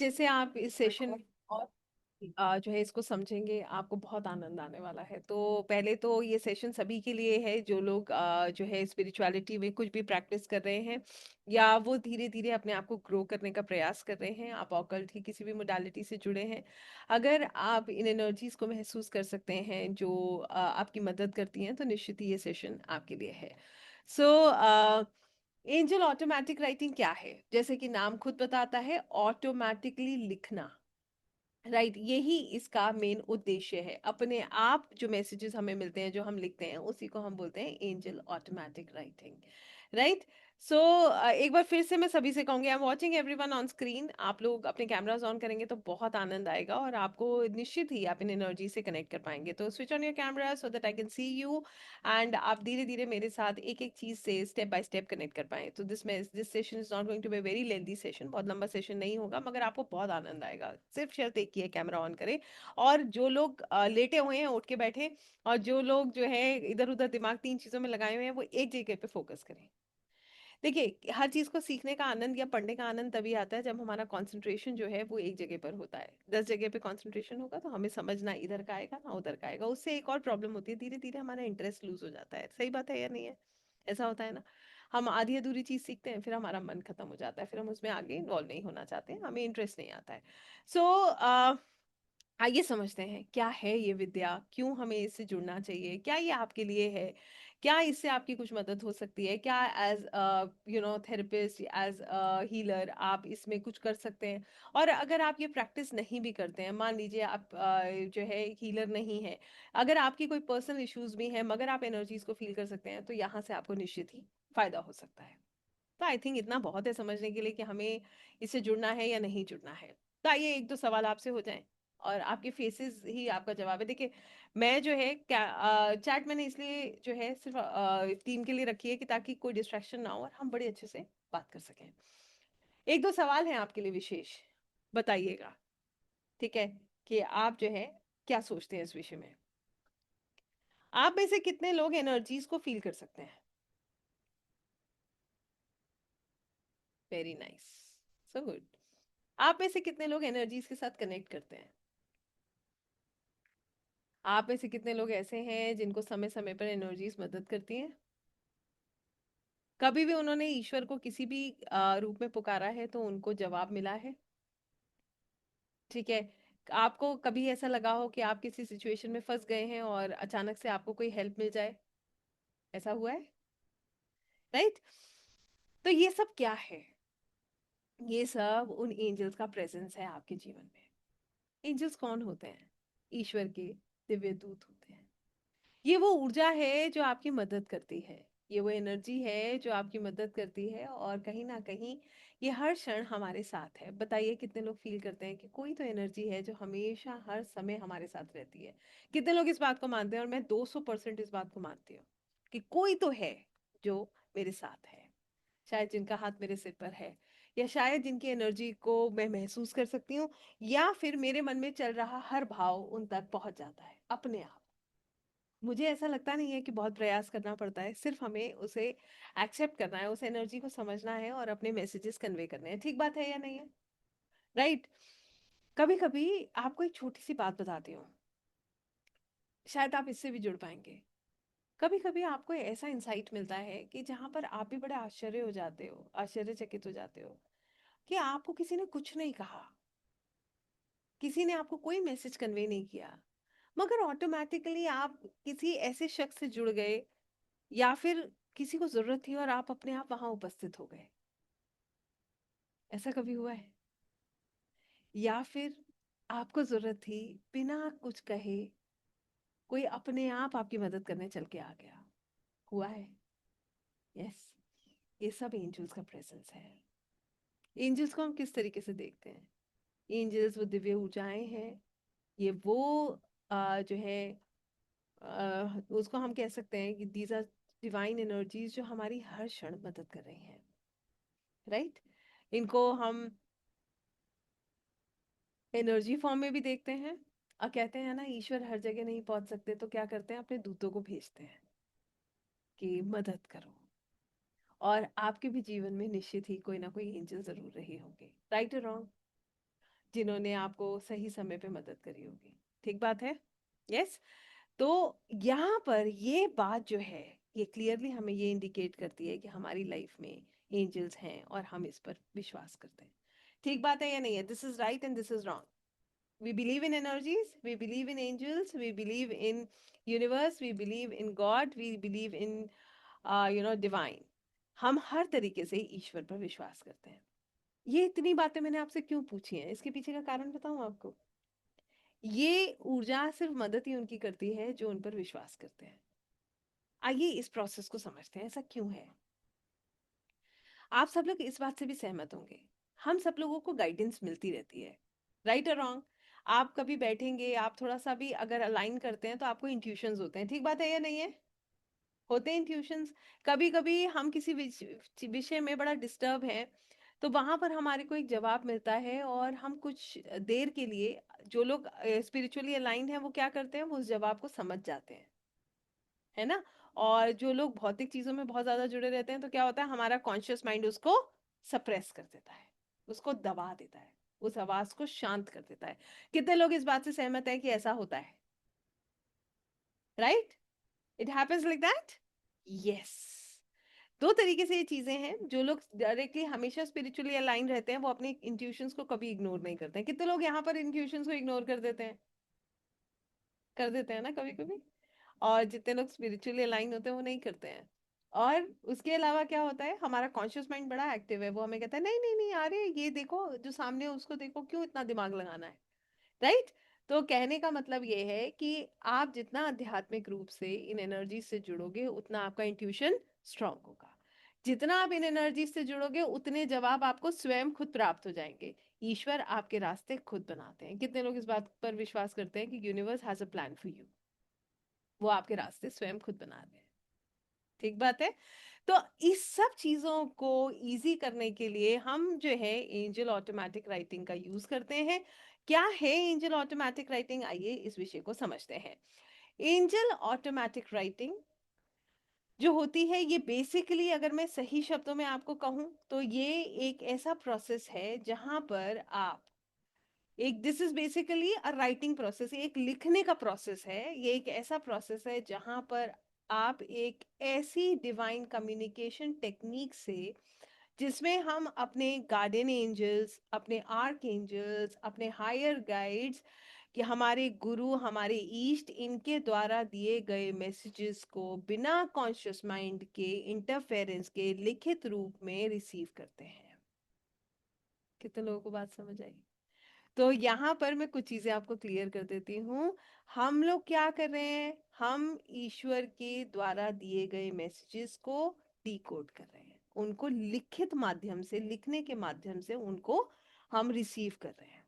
जैसे आप इस सेशन और जो है इसको समझेंगे, आपको बहुत आनंद आने वाला है। तो पहले तो ये सेशन सभी के लिए है जो लोग जो है स्पिरिचुअलिटी में कुछ भी प्रैक्टिस कर रहे हैं, या वो धीरे धीरे अपने आप को ग्रो करने का प्रयास कर रहे हैं, आप ऑकल्ट की किसी भी मोडालिटी से जुड़े हैं। अगर आप इन एनर्जीज को महसूस कर सकते हैं जो आपकी मदद करती हैं, तो निश्चित ही ये सेशन आपके लिए है। सो एंजल ऑटोमेटिक राइटिंग क्या है? जैसे कि नाम खुद बताता है, ऑटोमेटिकली लिखना। राइट, यही इसका मेन उद्देश्य है। अपने आप जो मैसेजेस हमें मिलते हैं, जो हम लिखते हैं, उसी को हम बोलते हैं एंजल ऑटोमेटिक राइटिंग। राइट। सो एक बार फिर से मैं सभी से कहूंगी, आई am watching everyone on screen. आप लोग अपने कैमरास ऑन करेंगे तो बहुत आनंद आएगा, और आपको निश्चित ही आप इन एनर्जी से कनेक्ट कर पाएंगे। तो switch on your camera so that I can see you, and आप धीरे धीरे मेरे साथ एक एक चीज से स्टेप बाय स्टेप कनेक्ट कर पाए। तो this session is not going to be very lengthy session, बहुत लंबा सेशन नहीं होगा, मगर आपको बहुत आनंद आएगा। सिर्फ शर्त एक ही है, कैमरा ऑन करें। और जो लोग लेटे हुए हैं उठ के बैठे, और जो लोग जो है इधर उधर दिमाग तीन चीजों में लगाए हुए हैं, वो एक जगह पे फोकस करें। देखिए, हर चीज को सीखने का आनंद या पढ़ने का आनंद तभी आता है जब हमारा कंसंट्रेशन जो है वो एक जगह पर होता है। 10 जगह पे कंसंट्रेशन होगा तो हमें समझ ना इधर का आएगा ना उधर का आएगा। उससे एक और प्रॉब्लम होती है, धीरे धीरे हमारा इंटरेस्ट लूज हो जाता है। सही बात है या नहीं है? ऐसा होता है ना। हम आधी अधूरी चीज सीखते हैं, फिर हमारा मन खत्म हो जाता है, फिर हम उसमें आगे इन्वॉल्व नहीं होना चाहते, हमें इंटरेस्ट नहीं आता है। सो आइए समझते हैं क्या है ये विद्या, क्यों हमें इससे जुड़ना चाहिए, क्या ये आपके लिए है, क्या इससे आपकी कुछ मदद हो सकती है, क्या एज थेरेपिस्ट, एज हीलर आप इसमें कुछ कर सकते हैं। और अगर आप ये प्रैक्टिस नहीं भी करते हैं, मान लीजिए आप जो है हीलर नहीं है, अगर आपकी कोई पर्सनल इश्यूज भी हैं, मगर आप एनर्जीज को फील कर सकते हैं, तो यहाँ से आपको निश्चित ही फायदा हो सकता है। तो आई थिंक इतना बहुत है समझने के लिए कि हमें इससे जुड़ना है या नहीं जुड़ना है। तो आइए एक दो सवाल आपसे हो जाएं, और आपके फेसेस ही आपका जवाब है। देखिए, मैं जो है क्या चैट मैंने इसलिए जो है सिर्फ टीम के लिए रखी है कि ताकि कोई डिस्ट्रैक्शन ना हो और हम बड़े अच्छे से बात कर सकें। एक दो सवाल हैं आपके लिए विशेष, बताइएगा। ठीक है, कि आप जो है क्या सोचते हैं इस विषय में। आप में से कितने लोग एनर्जीज को फील कर सकते हैं? Very nice, so good. आप में से कितने लोग एनर्जीज के साथ कनेक्ट करते हैं? आप में से कितने लोग ऐसे हैं जिनको समय समय पर एनर्जीज मदद करती हैं? कभी भी उन्होंने ईश्वर को किसी भी रूप में पुकारा है तो उनको जवाब मिला है? ठीक है। आपको कभी ऐसा लगा हो कि आप किसी सिचुएशन में फंस गए हैं और अचानक से आपको कोई हेल्प मिल जाए? ऐसा हुआ है? राइट। तो ये सब क्या है? ये सब उन एंजल्स का प्रेजेंस है आपके जीवन में। एंजल्स कौन होते हैं? ईश्वर के दिव्य दूत होते हैं। ये वो ऊर्जा है जो आपकी मदद करती है, ये वो एनर्जी है जो आपकी मदद करती है, और कहीं ना कहीं ये हर क्षण हमारे साथ है। बताइए कितने लोग फील करते हैं कि कोई तो एनर्जी है जो हमेशा हर समय हमारे साथ रहती है? कितने लोग इस बात को मानते हैं? और मैं 200% इस बात को मानती हूँ कि कोई तो है जो मेरे साथ है, शायद जिनका हाथ मेरे सिर पर है, या शायद जिनकी एनर्जी को मैं महसूस कर सकती हूँ, या फिर मेरे मन में चल रहा हर भाव उन तक पहुंच जाता है अपने आप। मुझे ऐसा लगता नहीं है कि बहुत प्रयास करना पड़ता है, सिर्फ हमें उसे एक्सेप्ट करना है, उस एनर्जी को समझना है और अपने मैसेजेस कन्वे करने हैं। ठीक बात है या नहीं है? राइट। कभी कभी आपको एक छोटी सी बात बताती हूँ, शायद आप इससे भी जुड़ पाएंगे। कभी कभी आपको ऐसा इंसाइट मिलता है कि जहां पर आप भी बड़े आश्चर्य हो जाते हो, आश्चर्यचकित हो जाते हो, कि आपको किसी ने कुछ नहीं कहा, किसी ने आपको कोई मैसेज कन्वे नहीं किया, मगर ऑटोमेटिकली आप किसी ऐसे शख्स से जुड़ गए, या फिर किसी को जरूरत थी और आप अपने आप वहां उपस्थित हो गए। ऐसा कभी हुआ है? या फिर आपको जरूरत थी, बिना कुछ कहे कोई अपने आप आपकी मदद करने चल के आ गया? हुआ है? यस। ये सब एंजल्स का प्रेजेंस है। एंजल्स को हम किस तरीके से देखते हैं? एंजल्स वो दिव्य ऊर्जाएं हैं, ये वो जो है उसको हम कह सकते हैं कि दीज आर डिवाइन एनर्जीज जो हमारी हर क्षण मदद कर रही हैं। राइट। इनको हम एनर्जी फॉर्म में भी देखते हैं, और कहते हैं ना, ईश्वर हर जगह नहीं पहुंच सकते तो क्या करते हैं, अपने दूतों को भेजते हैं कि मदद करो। और आपके भी जीवन में निश्चित ही कोई ना कोई एंजल जरूर रहे होंगे। राइट और रॉन्ग? जिन्होंने आपको सही समय पे मदद करी होगी। ठीक बात है? यस। तो यहाँ पर ये बात जो है, ये क्लियरली हमें ये इंडिकेट करती है कि हमारी लाइफ में एंजल्स हैं और हम इस पर विश्वास करते हैं। ठीक बात है या नहीं है? This is right and this is wrong. We believe in energies, we believe in angels, we believe in universe, we believe in God, we believe in divine. हम हर तरीके से ईश्वर पर विश्वास करते हैं। ये इतनी बातें मैंने आपसे क्यों पूछी हैं, इसके पीछे का कारण बताऊं आपको। ये ऊर्जा सिर्फ मदद ही उनकी करती है जो उन पर विश्वास करते हैं। आइए इस प्रोसेस को समझते हैं, ऐसा क्यों है। आप सब लोग इस बात से भी सहमत होंगे, हम सब लोगों को गाइडेंस मिलती रहती है, राइट और रॉन्ग। आप कभी बैठेंगे, आप थोड़ा सा भी अगर अलाइन करते हैं तो आपको इंट्यूशंस होते हैं। ठीक बात है या नहीं है? होते हैं इंट्यूशंस। कभी कभी हम किसी विषय में बड़ा डिस्टर्ब हैं, तो वहां पर हमारे को एक जवाब मिलता है और हम कुछ देर के लिए, जो लोग स्पिरिचुअली अलाइंड हैं वो क्या करते हैं, वो उस जवाब को समझ जाते हैं, है ना। और जो लोग भौतिक चीजों में बहुत ज्यादा जुड़े रहते हैं तो क्या होता है, हमारा कॉन्शियस माइंड उसको सप्रेस कर देता है, उसको दबा देता है, उस आवाज को शांत कर देता है। कितने लोग इस बात से सहमत है कि ऐसा होता है? Right, it happens like that. Yes. दो तरीके से ये चीजें हैं। जो लोग डायरेक्टली हमेशा स्पिरिचुअली अलाइन रहते हैं वो अपने इंट्यूशंस को कभी इग्नोर नहीं करते हैं। कितने लोग यहाँ पर इंट्यूशंस को इग्नोर कर देते हैं? कर देते हैं ना कभी कभी। और जितने लोग स्पिरिचुअली अलाइन होते हैं वो नहीं करते हैं। और उसके अलावा क्या होता है, हमारा कॉन्शियस माइंड बड़ा एक्टिव है, वो हमें कहता है नहीं नहीं नहीं, अरे ये देखो जो सामने है उसको देखो, क्यों इतना दिमाग लगाना है। राइट। तो कहने का मतलब ये है कि आप जितना आध्यात्मिक रूप से इन एनर्जी से जुड़ोगे उतना आपका इंट्यूशन स्ट्रांग होगा। जितना आप इन एनर्जी से जुड़ोगे उतने जवाब आपको स्वयं खुद प्राप्त हो जाएंगे। ईश्वर आपके रास्ते खुद बनाते हैं। कितने लोग इस बात पर विश्वास करते हैं कि universe has a plan for you, वो आपके रास्ते स्वयं खुद बना रहे हैं। ठीक बात है। तो इस सब चीजों को इजी करने के लिए हम जो है एंजल ऑटोमेटिक राइटिंग का यूज करते हैं। क्या है एंजल ऑटोमेटिक राइटिंग, आइए इस विषय को समझते हैं। एंजल ऑटोमेटिक राइटिंग जो होती है, ये बेसिकली अगर मैं सही शब्दों में आपको कहूं तो ये एक ऐसा प्रोसेस है जहां पर आप एक, this is basically a writing process, एक लिखने का प्रोसेस है। ये एक ऐसा प्रोसेस है जहां पर आप एक ऐसी डिवाइन कम्युनिकेशन टेक्निक से, जिसमें हम अपने गार्डियन एंजल्स, अपने आर्क एंजल्स, अपने हायर गाइड्स, कि हमारे गुरु, हमारे ईस्ट, इनके द्वारा दिए गए मैसेजेस को बिना कॉन्शियस माइंड के इंटरफेरेंस के लिखित रूप में रिसीव करते हैं। कितने लोगों को बात समझ आई? तो यहाँ पर मैं कुछ चीजें आपको क्लियर कर देती हूँ। हम लोग क्या कर रहे हैं, हम ईश्वर के द्वारा दिए गए मैसेजेस को डिकोड कर रहे हैं, उनको लिखित माध्यम से, लिखने के माध्यम से उनको हम रिसीव कर रहे हैं।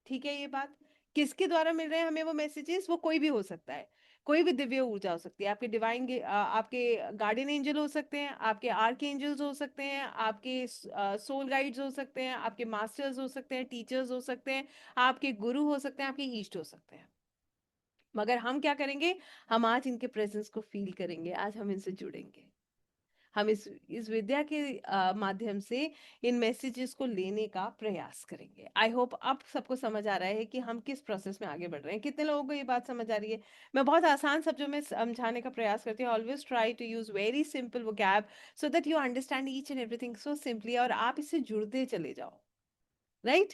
ठीक है। ये बात किसके द्वारा मिल रहे हैं हमें वो मैसेजेस, वो कोई भी हो सकता है, कोई भी दिव्य ऊर्जा हो सकती है। आपके डिवाइन, आपके गार्डियन एंजल हो सकते हैं, आपके आर्क एंजल्स हो सकते हैं, आपके सोल गाइड्स हो सकते हैं, आपके मास्टर्स हो सकते हैं, टीचर्स हो सकते हैं, आपके गुरु हो सकते हैं, आपके ईस्ट हो सकते हैं। मगर हम क्या करेंगे, हम आज इनके प्रेजेंस को फील करेंगे, आज हम इनसे जुड़ेंगे। हम इस विद्या के माध्यम से इन मैसेजेस को लेने का प्रयास करेंगे। आई होप अब सबको समझ आ रहा है कि हम किस प्रोसेस में आगे बढ़ रहे हैं। कितने लोगों को ये बात समझ आ रही है? मैं बहुत आसान शब्दों में समझाने का प्रयास करती हूँ। Always try to use very simple vocab so that you understand each and everything so simply, और आप इससे जुड़ते चले जाओ। राइट।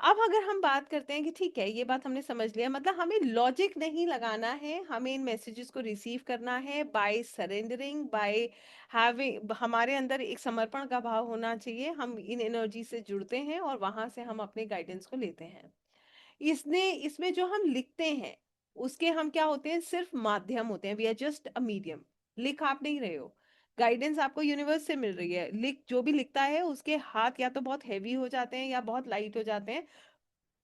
अब अगर हम बात करते हैं कि ठीक है, ये बात हमने समझ लिया, मतलब हमें लॉजिक नहीं लगाना है, हमें इन मैसेजेस को रिसीव करना है बाय सरेंडरिंग, बाय हैविंग, हमारे अंदर एक समर्पण का भाव होना चाहिए। हम इन एनर्जी से जुड़ते हैं और वहां से हम अपने गाइडेंस को लेते हैं। इसमें जो हम लिखते हैं उसके हम क्या होते हैं, सिर्फ माध्यम होते हैं। We are just a medium. लिख आप नहीं रहे हो, गाइडेंस आपको यूनिवर्स से मिल रही है। जो भी लिखता है उसके हाथ या तो बहुत हैवी हो जाते हैं या बहुत लाइट हो जाते हैं।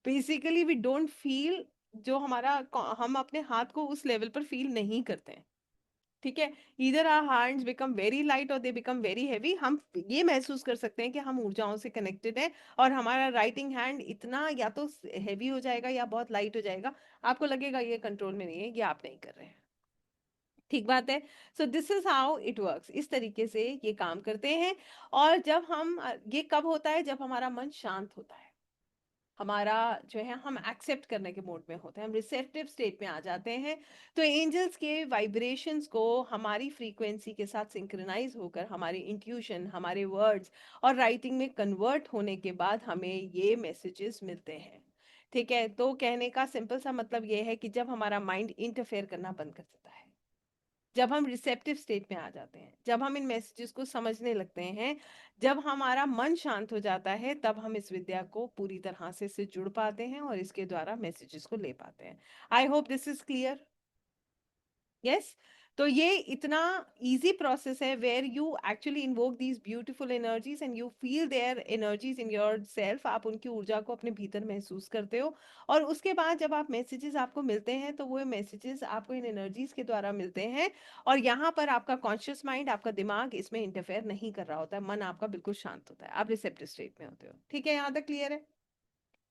बेसिकली वी डोंट फील, जो हमारा, हम अपने हाथ को उस लेवल पर फील नहीं करते हैं। ठीक है। इधर our hands become very light और दे बिकम वेरी हैवी। हम ये महसूस कर सकते हैं कि हम ऊर्जाओं से कनेक्टेड हैं, और हमारा राइटिंग हैंड इतना या तो हैवी हो जाएगा या बहुत लाइट हो जाएगा, आपको लगेगा ये कंट्रोल में नहीं है, ये आप नहीं कर रहे हैं। ठीक बात है। So this is how it works, इस तरीके से ये काम करते हैं। और जब हम ये कब होता है, जब हमारा मन शांत होता है। हमारा जो है हम एक्सेप्ट करने के मोड में होते हैं, हम रिसेप्टिव स्टेट में आ जाते हैं। तो एंजल्स के वाइब्रेशंस को हमारी फ्रीक्वेंसी के साथ सिंक्रोनाइज होकर हमारी इंट्यूशन, हमारे वर्ड्स और राइटिंग में कन्वर्ट होने के बाद हमें ये मैसेजेस मिलते हैं। ठीक है, तो कहने का सिंपल सा मतलब ये है कि जब हमारा माइंड इंटरफेयर करना बंद कर देता है, जब हम रिसेप्टिव स्टेट में आ जाते हैं, जब हम इन मैसेजेस को समझने लगते हैं, जब हमारा मन शांत हो जाता है, तब हम इस विद्या को पूरी तरह से जुड़ पाते हैं और इसके द्वारा मैसेजेस को ले पाते हैं। I hope this is clear. Yes. तो ये इतना इजी प्रोसेस है where you actually invoke these beautiful energies and you feel their energies in yourself. आप उनकी ऊर्जा को अपने भीतर महसूस करते हो, और उसके बाद जब आप मैसेजेस आपको मिलते हैं तो वो मैसेजेस आपको इन एनर्जीज के द्वारा मिलते हैं, और यहाँ पर आपका कॉन्शियस माइंड, आपका दिमाग इसमें इंटरफेयर नहीं कर रहा होता है, मन आपका बिल्कुल शांत होता है, आप रिसेप्टिव स्टेट में होते हो। ठीक है, यहाँ तक क्लियर है?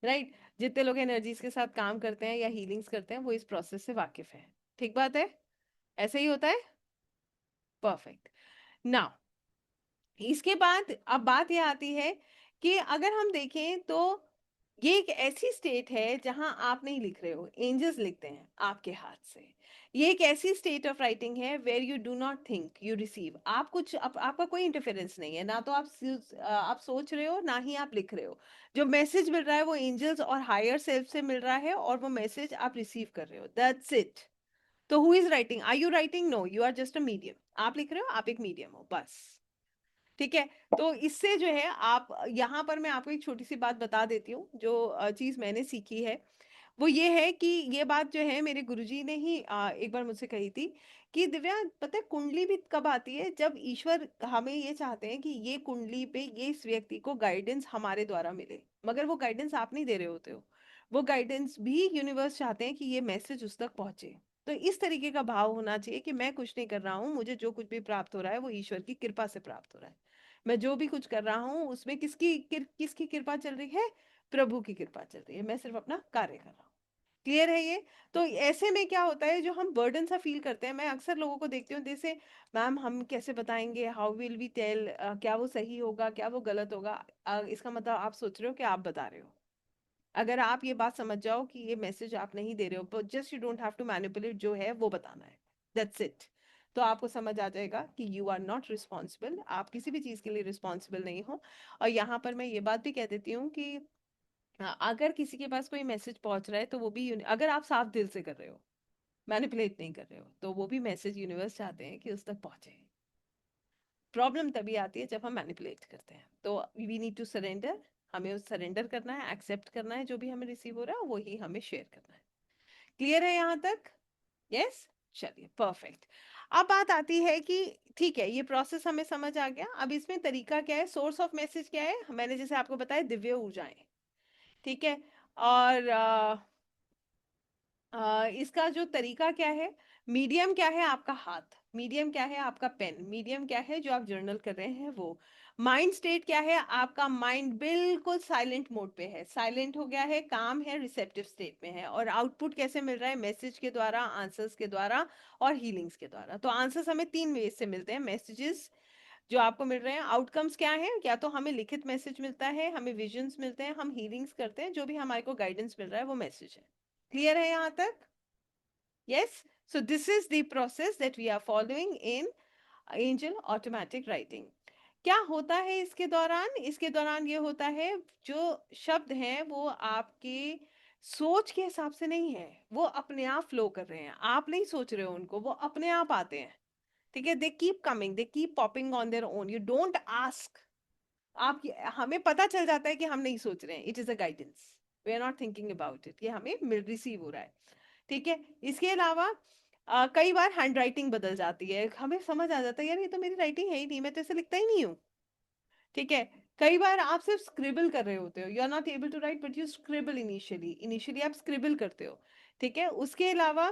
राइट। जितने लोग एनर्जीज के साथ काम करते हैं या हीलिंग्स करते हैं वो इस प्रोसेस से वाकिफ है। ठीक बात है? ऐसे ही होता है। परफेक्ट। नाउ इसके बाद अब बात यह आती है कि अगर हम देखें तो ये एक ऐसी स्टेट है जहां आप नहीं लिख रहे हो, एंजल्स लिखते हैं आपके हाथ से। ये एक ऐसी स्टेट ऑफ राइटिंग है where you do not think, you receive. आप कुछ आपका कोई इंटरफेरेंस नहीं है, ना तो आप सोच रहे हो, ना ही आप लिख रहे हो। जो मैसेज मिल रहा है वो एंजल्स और हायर सेल्फ से मिल रहा है, और वो मैसेज आप रिसीव कर रहे हो, दैट्स इट। तो who is writing? Are you writing? No, you are just a medium. आप लिख रहे हो, आप एक मीडियम हो बस। ठीक है। तो इससे जो है आप यहाँ पर मैं आपको एक छोटी सी बात बता देती हूँ, जो चीज मैंने सीखी है वो ये है कि ये बात जो है मेरे गुरुजी ने ही एक बार मुझसे कही थी कि दिव्या, पता है कुंडली भी कब आती है? जब ईश्वर हमें ये चाहते हैं कि ये कुंडली पे ये इस व्यक्ति को गाइडेंस हमारे द्वारा मिले, मगर वो गाइडेंस आप नहीं दे रहे होते हो, वो गाइडेंस भी यूनिवर्स चाहते हैं कि ये मैसेज उस तक पहुंचे। तो इस तरीके का भाव होना चाहिए कि मैं कुछ नहीं कर रहा हूँ, मुझे जो कुछ भी प्राप्त हो रहा है वो ईश्वर की कृपा से प्राप्त हो रहा है। मैं जो भी कुछ कर रहा हूँ उसमें किसकी कृपा चल रही है? प्रभु की कृपा चल रही है, मैं सिर्फ अपना कार्य कर रहा हूँ। क्लियर है ये? तो ऐसे में क्या होता है, जो हम बर्डन सा फील करते हैं, मैं अक्सर लोगों को देखती हूँ जैसे, मैम हम कैसे बताएंगे, हाउ विल वी टेल, क्या वो सही होगा, क्या वो गलत होगा? इसका मतलब आप सोच रहे हो कि आप बता रहे हो। अगर आप ये बात समझ जाओ कि ये मैसेज आप नहीं दे रहे हो, but just you don't have to manipulate, जो है वो बताना है, दैट्स इट। तो आपको समझ आ जाएगा कि यू आर नॉट रिस्पॉन्सिबल, आप किसी भी चीज़ के लिए रिस्पॉन्सिबल नहीं हो। और यहाँ पर मैं ये बात भी कह देती हूँ कि अगर किसी के पास कोई मैसेज पहुंच रहा है तो वो भी अगर आप साफ दिल से कर रहे हो, मैनिपुलेट नहीं कर रहे हो, तो वो भी मैसेज यूनिवर्स चाहते हैं कि उस तक पहुंचे। प्रॉब्लम तभी आती है जब हम मैनिपुलेट करते हैं। तो वी नीड टू सरेंडर, हमें उस सरेंडर करना है, एक्सेप्ट करना है, जो भी हमें रिसीव हो रहा है वही हमें शेयर करना है। क्लियर है यहाँ तक? यस। चलिए, परफेक्ट। अब बात आती है कि ठीक है, ये प्रोसेस हमें समझ आ गया, अब इसमें तरीका क्या है, सोर्स ऑफ मैसेज क्या है? मैंने जैसे आपको बताया, दिव्य ऊर्जाएं। ठीक है। और इसका जो तरीका क्या है, मीडियम क्या है? आपका हाथ। मीडियम क्या है? आपका पेन। मीडियम क्या है? जो आप जर्नल कर रहे हैं वो। माइंड स्टेट क्या है? आपका माइंड बिल्कुल साइलेंट मोड पे है, साइलेंट हो गया है, काम है, रिसेप्टिव स्टेट में है। और आउटपुट कैसे मिल रहा है? मैसेज के द्वारा, आंसर्स के द्वारा और हीलिंग्स के द्वारा। तो आंसर्स हमें तीन वे से मिलते हैं, मैसेजेस जो आपको मिल रहे हैं। आउटकम्स क्या है? या तो हमें लिखित मैसेज मिलता है, हमें विजन्स मिलते हैं, हम हीलिंग्स करते हैं, जो भी हमारे को गाइडेंस मिल रहा है वो मैसेज है। क्लियर है यहाँ तक? Yes, so this is the process that we are following in Angel Automatic Writing. क्या होता है इसके दौरान? इसके दौरान ये होता है, जो शब्द हैं वो आपके सोच के हिसाब से नहीं है, वो अपने आप फ्लो कर रहे हैं, आप नहीं सोच रहे हो उनको, वो अपने आप आते हैं। ठीक है, they keep coming, they keep popping on their own, you don't ask. आप हमें पता चल जाता है कि हम नहीं सोच रहे हैं, it is a guidance, we are not thinking about it, ये हमें रिसीव हो रहा है। ठीक है। इसके अलावा कई बार हैंड राइटिंग बदल जाती है, हमें समझ आ जाता है यार ये तो मेरी राइटिंग है ही नहीं, मैं तो ऐसे लिखता ही नहीं हूँ। ठीक है। कई बार आप सिर्फ स्क्रिबल कर रहे होते हो, you are not able to write but you scribble, initially initially आप स्क्रिबल करते हो। ठीक है। उसके अलावा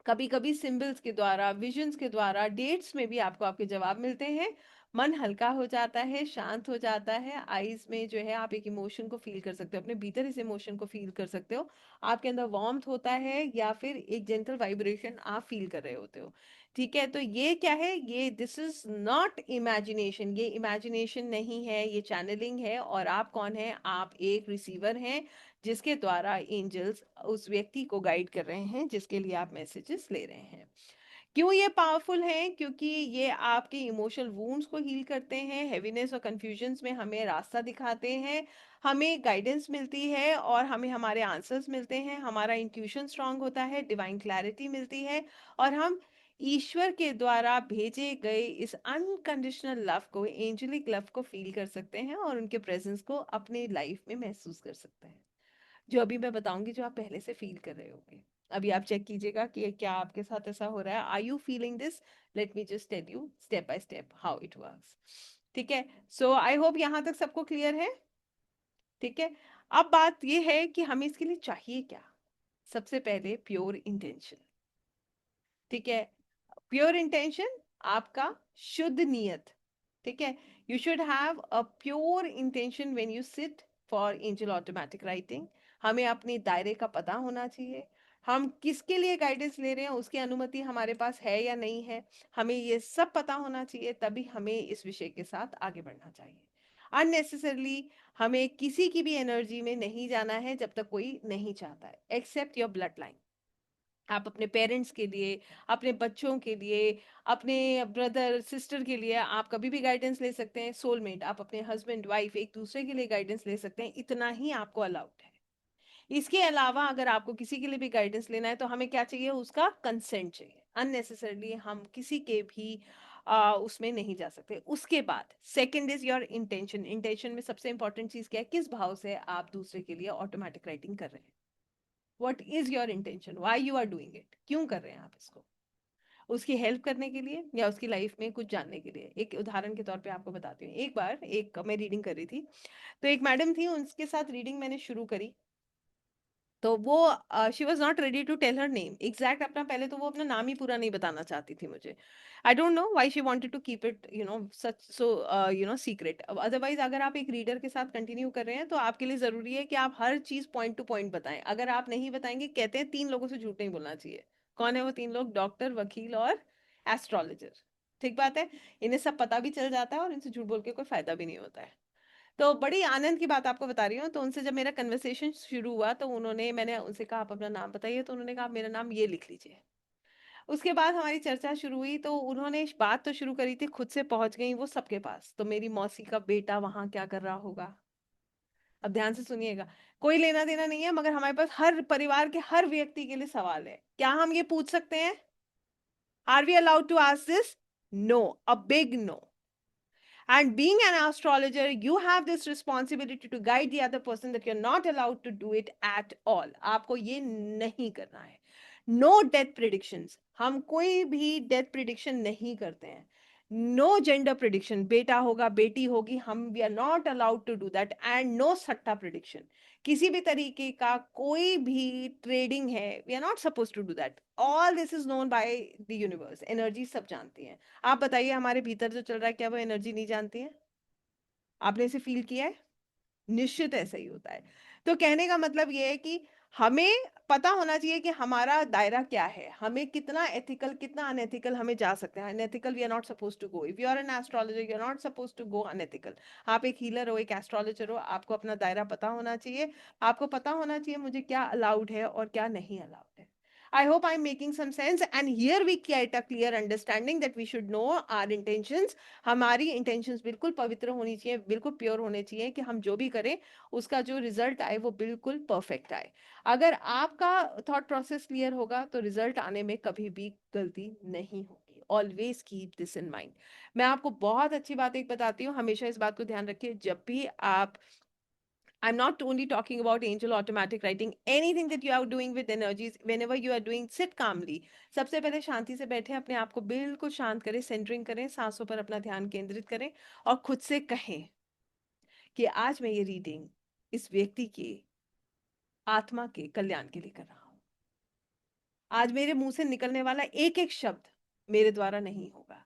कभी कभी सिंबल्स के द्वारा, विजन्स के द्वारा, डेट्स में भी आपको आपके जवाब मिलते हैं। मन हल्का हो जाता है, शांत हो जाता है। आईज में जो है आप एक इमोशन को फील कर सकते हो, अपने भीतर इस इमोशन को फील कर सकते हो। आपके अंदर वार्मथ होता है या फिर एक जेंटल वाइब्रेशन आप फील कर रहे होते हो। ठीक है, तो ये क्या है, ये दिस इज नॉट इमेजिनेशन, ये इमेजिनेशन नहीं है, ये चैनलिंग है। और आप कौन है, आप एक रिसीवर हैं जिसके द्वारा एंजल्स उस व्यक्ति को गाइड कर रहे हैं जिसके लिए आप मैसेजेस ले रहे हैं। क्यों ये पावरफुल हैं? क्योंकि ये आपके इमोशनल वूंड्स को हील करते हैं, हेवीनेस और कंफ्यूजन्स में हमें रास्ता दिखाते हैं, हमें गाइडेंस मिलती है और हमें हमारे आंसर्स मिलते हैं, हमारा इंट्यूशन स्ट्रांग होता है, डिवाइन क्लैरिटी मिलती है, और हम ईश्वर के द्वारा भेजे गए इस अनकंडीशनल लव को, एंजेलिक लव को फील कर सकते हैं और उनके प्रेजेंस को अपने लाइफ में महसूस कर सकते हैं। जो अभी मैं बताऊंगी, जो आप पहले से फील कर रहे होगे। अभी आप चेक कीजिएगा कि क्या आपके साथ ऐसा हो रहा है। Are you feeling this? Let me just tell you step by step how it works. ठीक है, सो आई होप यहाँ तक सबको क्लियर है। ठीक है, अब बात ये है कि हमें इसके लिए चाहिए क्या। सबसे पहले प्योर इंटेंशन। ठीक है, प्योर इंटेंशन, आपका शुद्ध नियत। ठीक है, you should have a pure intention when you sit for angel automatic writing. हमें अपने दायरे का पता होना चाहिए, हम किसके लिए गाइडेंस ले रहे हैं, उसकी अनुमति हमारे पास है या नहीं है, हमें ये सब पता होना चाहिए, तभी हमें इस विषय के साथ आगे बढ़ना चाहिए। अननेसेसरली हमें किसी की भी एनर्जी में नहीं जाना है जब तक कोई नहीं चाहता है, एक्सेप्ट योर ब्लड लाइन। आप अपने पेरेंट्स के लिए, अपने बच्चों के लिए, अपने ब्रदर सिस्टर के लिए आप कभी भी गाइडेंस ले सकते हैं। सोलमेट, आप अपने हस्बैंड वाइफ एक दूसरे के लिए गाइडेंस ले सकते हैं, इतना ही आपको अलाउड है। इसके अलावा अगर आपको किसी के लिए भी गाइडेंस लेना है तो हमें क्या चाहिए, उसका कंसेंट चाहिए। अननेसेसरली हम किसी के भी उसमें नहीं जा सकते। उसके बाद second is your intention. Intention में सबसे इंपॉर्टेंट चीज क्या है, किस भाव से आप दूसरे के लिए ऑटोमेटिक राइटिंग कर रहे हैं। What is your intention, why you are doing it, क्यों कर रहे हैं आप इसको, उसकी हेल्प करने के लिए या उसकी लाइफ में कुछ जानने के लिए। एक उदाहरण के तौर पे आपको बताती हूँ। एक बार एक मैं रीडिंग कर रही थी, तो एक मैडम थी, उनके साथ रीडिंग मैंने शुरू करी। तो वो she was not ready to tell her name exact अपना, पहले तो वो अपना नाम ही पूरा नहीं बताना चाहती थी मुझे। I don't know why she wanted to keep it such so secret. Otherwise अगर आप एक रीडर के साथ कंटिन्यू कर रहे हैं तो आपके लिए जरूरी है कि आप हर चीज पॉइंट टू पॉइंट बताएं। अगर आप नहीं बताएंगे, कहते हैं 3 लोगों से झूठ नहीं बोलना चाहिए। कौन है वो 3 लोग? डॉक्टर, वकील और एस्ट्रोलॉजर। ठीक बात है, इन्हें सब पता भी चल जाता है और इनसे झूठ बोल के कोई फायदा भी नहीं होता है। तो बड़ी आनंद की बात आपको बता रही हूँ। तो उनसे जब मेरा कन्वर्सेशन शुरू हुआ तो मैंने उनसे कहा आप अपना नाम बताइए, तो उन्होंने कहा आप मेरा नाम ये लिख लीजिए। उसके बाद हमारी चर्चा शुरू हुई, तो उन्होंने बात तो शुरू करी थी, खुद से पहुंच गई वो सबके पास। तो मेरी मौसी का बेटा वहां क्या कर रहा होगा, अब ध्यान से सुनिएगा। कोई लेना देना नहीं है, मगर हमारे पास हर परिवार के हर व्यक्ति के लिए सवाल है। क्या हम ये पूछ सकते हैं? Are we allowed to ask this? No, a big no. And being an astrologer, you have this responsibility to guide the other person, that you're not allowed to do it at all. आपको ये नहीं करना है। No death predictions, हम कोई भी death prediction नहीं करते हैं। No gender prediction, बेटा होगा बेटी होगी, हम we are not allowed to do that. And no सट्टा prediction, किसी भी तरीके का कोई भी ट्रेडिंग है, we are not supposed to do that. All this is known by the universe, energy सब जानती है। आप बताइए हमारे भीतर जो चल रहा है, क्या वो एनर्जी नहीं जानती है? आपने इसे फील किया है? निश्चित ऐसा ही होता है। तो कहने का मतलब ये है कि हमें पता होना चाहिए कि हमारा दायरा क्या है, हमें कितना एथिकल कितना अनएथिकल हमें जा सकते हैं। Unethical we are not suppose to go. If you are an astrologer you are not suppose to go unethical. आप एक हीलर हो, एक एस्ट्रोलॉजर हो, आपको अपना दायरा पता होना चाहिए। आपको पता होना चाहिए मुझे क्या अलाउड है और क्या नहीं अलाउड है। I hope I'm making some sense, and here we get a clear understanding that we should know our intentions. हमारी intentions बिल्कुल पवित्र होनी चाहिए, बिल्कुल प्योर होने चाहिए कि हम जो भी करें उसका जो रिजल्ट आए वो बिल्कुल परफेक्ट आए। अगर आपका थॉट प्रोसेस क्लियर होगा तो रिजल्ट आने में कभी भी गलती नहीं होगी। Always keep this in mind. मैं आपको बहुत अच्छी बात एक बताती हूँ, हमेशा इस बात को ध्यान रखिए। जब भी आप, I'm not only talking about angel automatic writing, anything that you are doing with energies, whenever you are doing, sit calmly. सबसे पहले शांति से बैठे, अपने आप को बिल्कुल शांत करें, सेंटरिंग करें, सांसों पर अपना ध्यान केंद्रित करें और खुद से कहें कि आज मैं ये रीडिंग इस व्यक्ति की आत्मा के कल्याण के लिए कर रहा हूं। आज मेरे मुंह से निकलने वाला एक एक शब्द मेरे द्वारा नहीं होगा,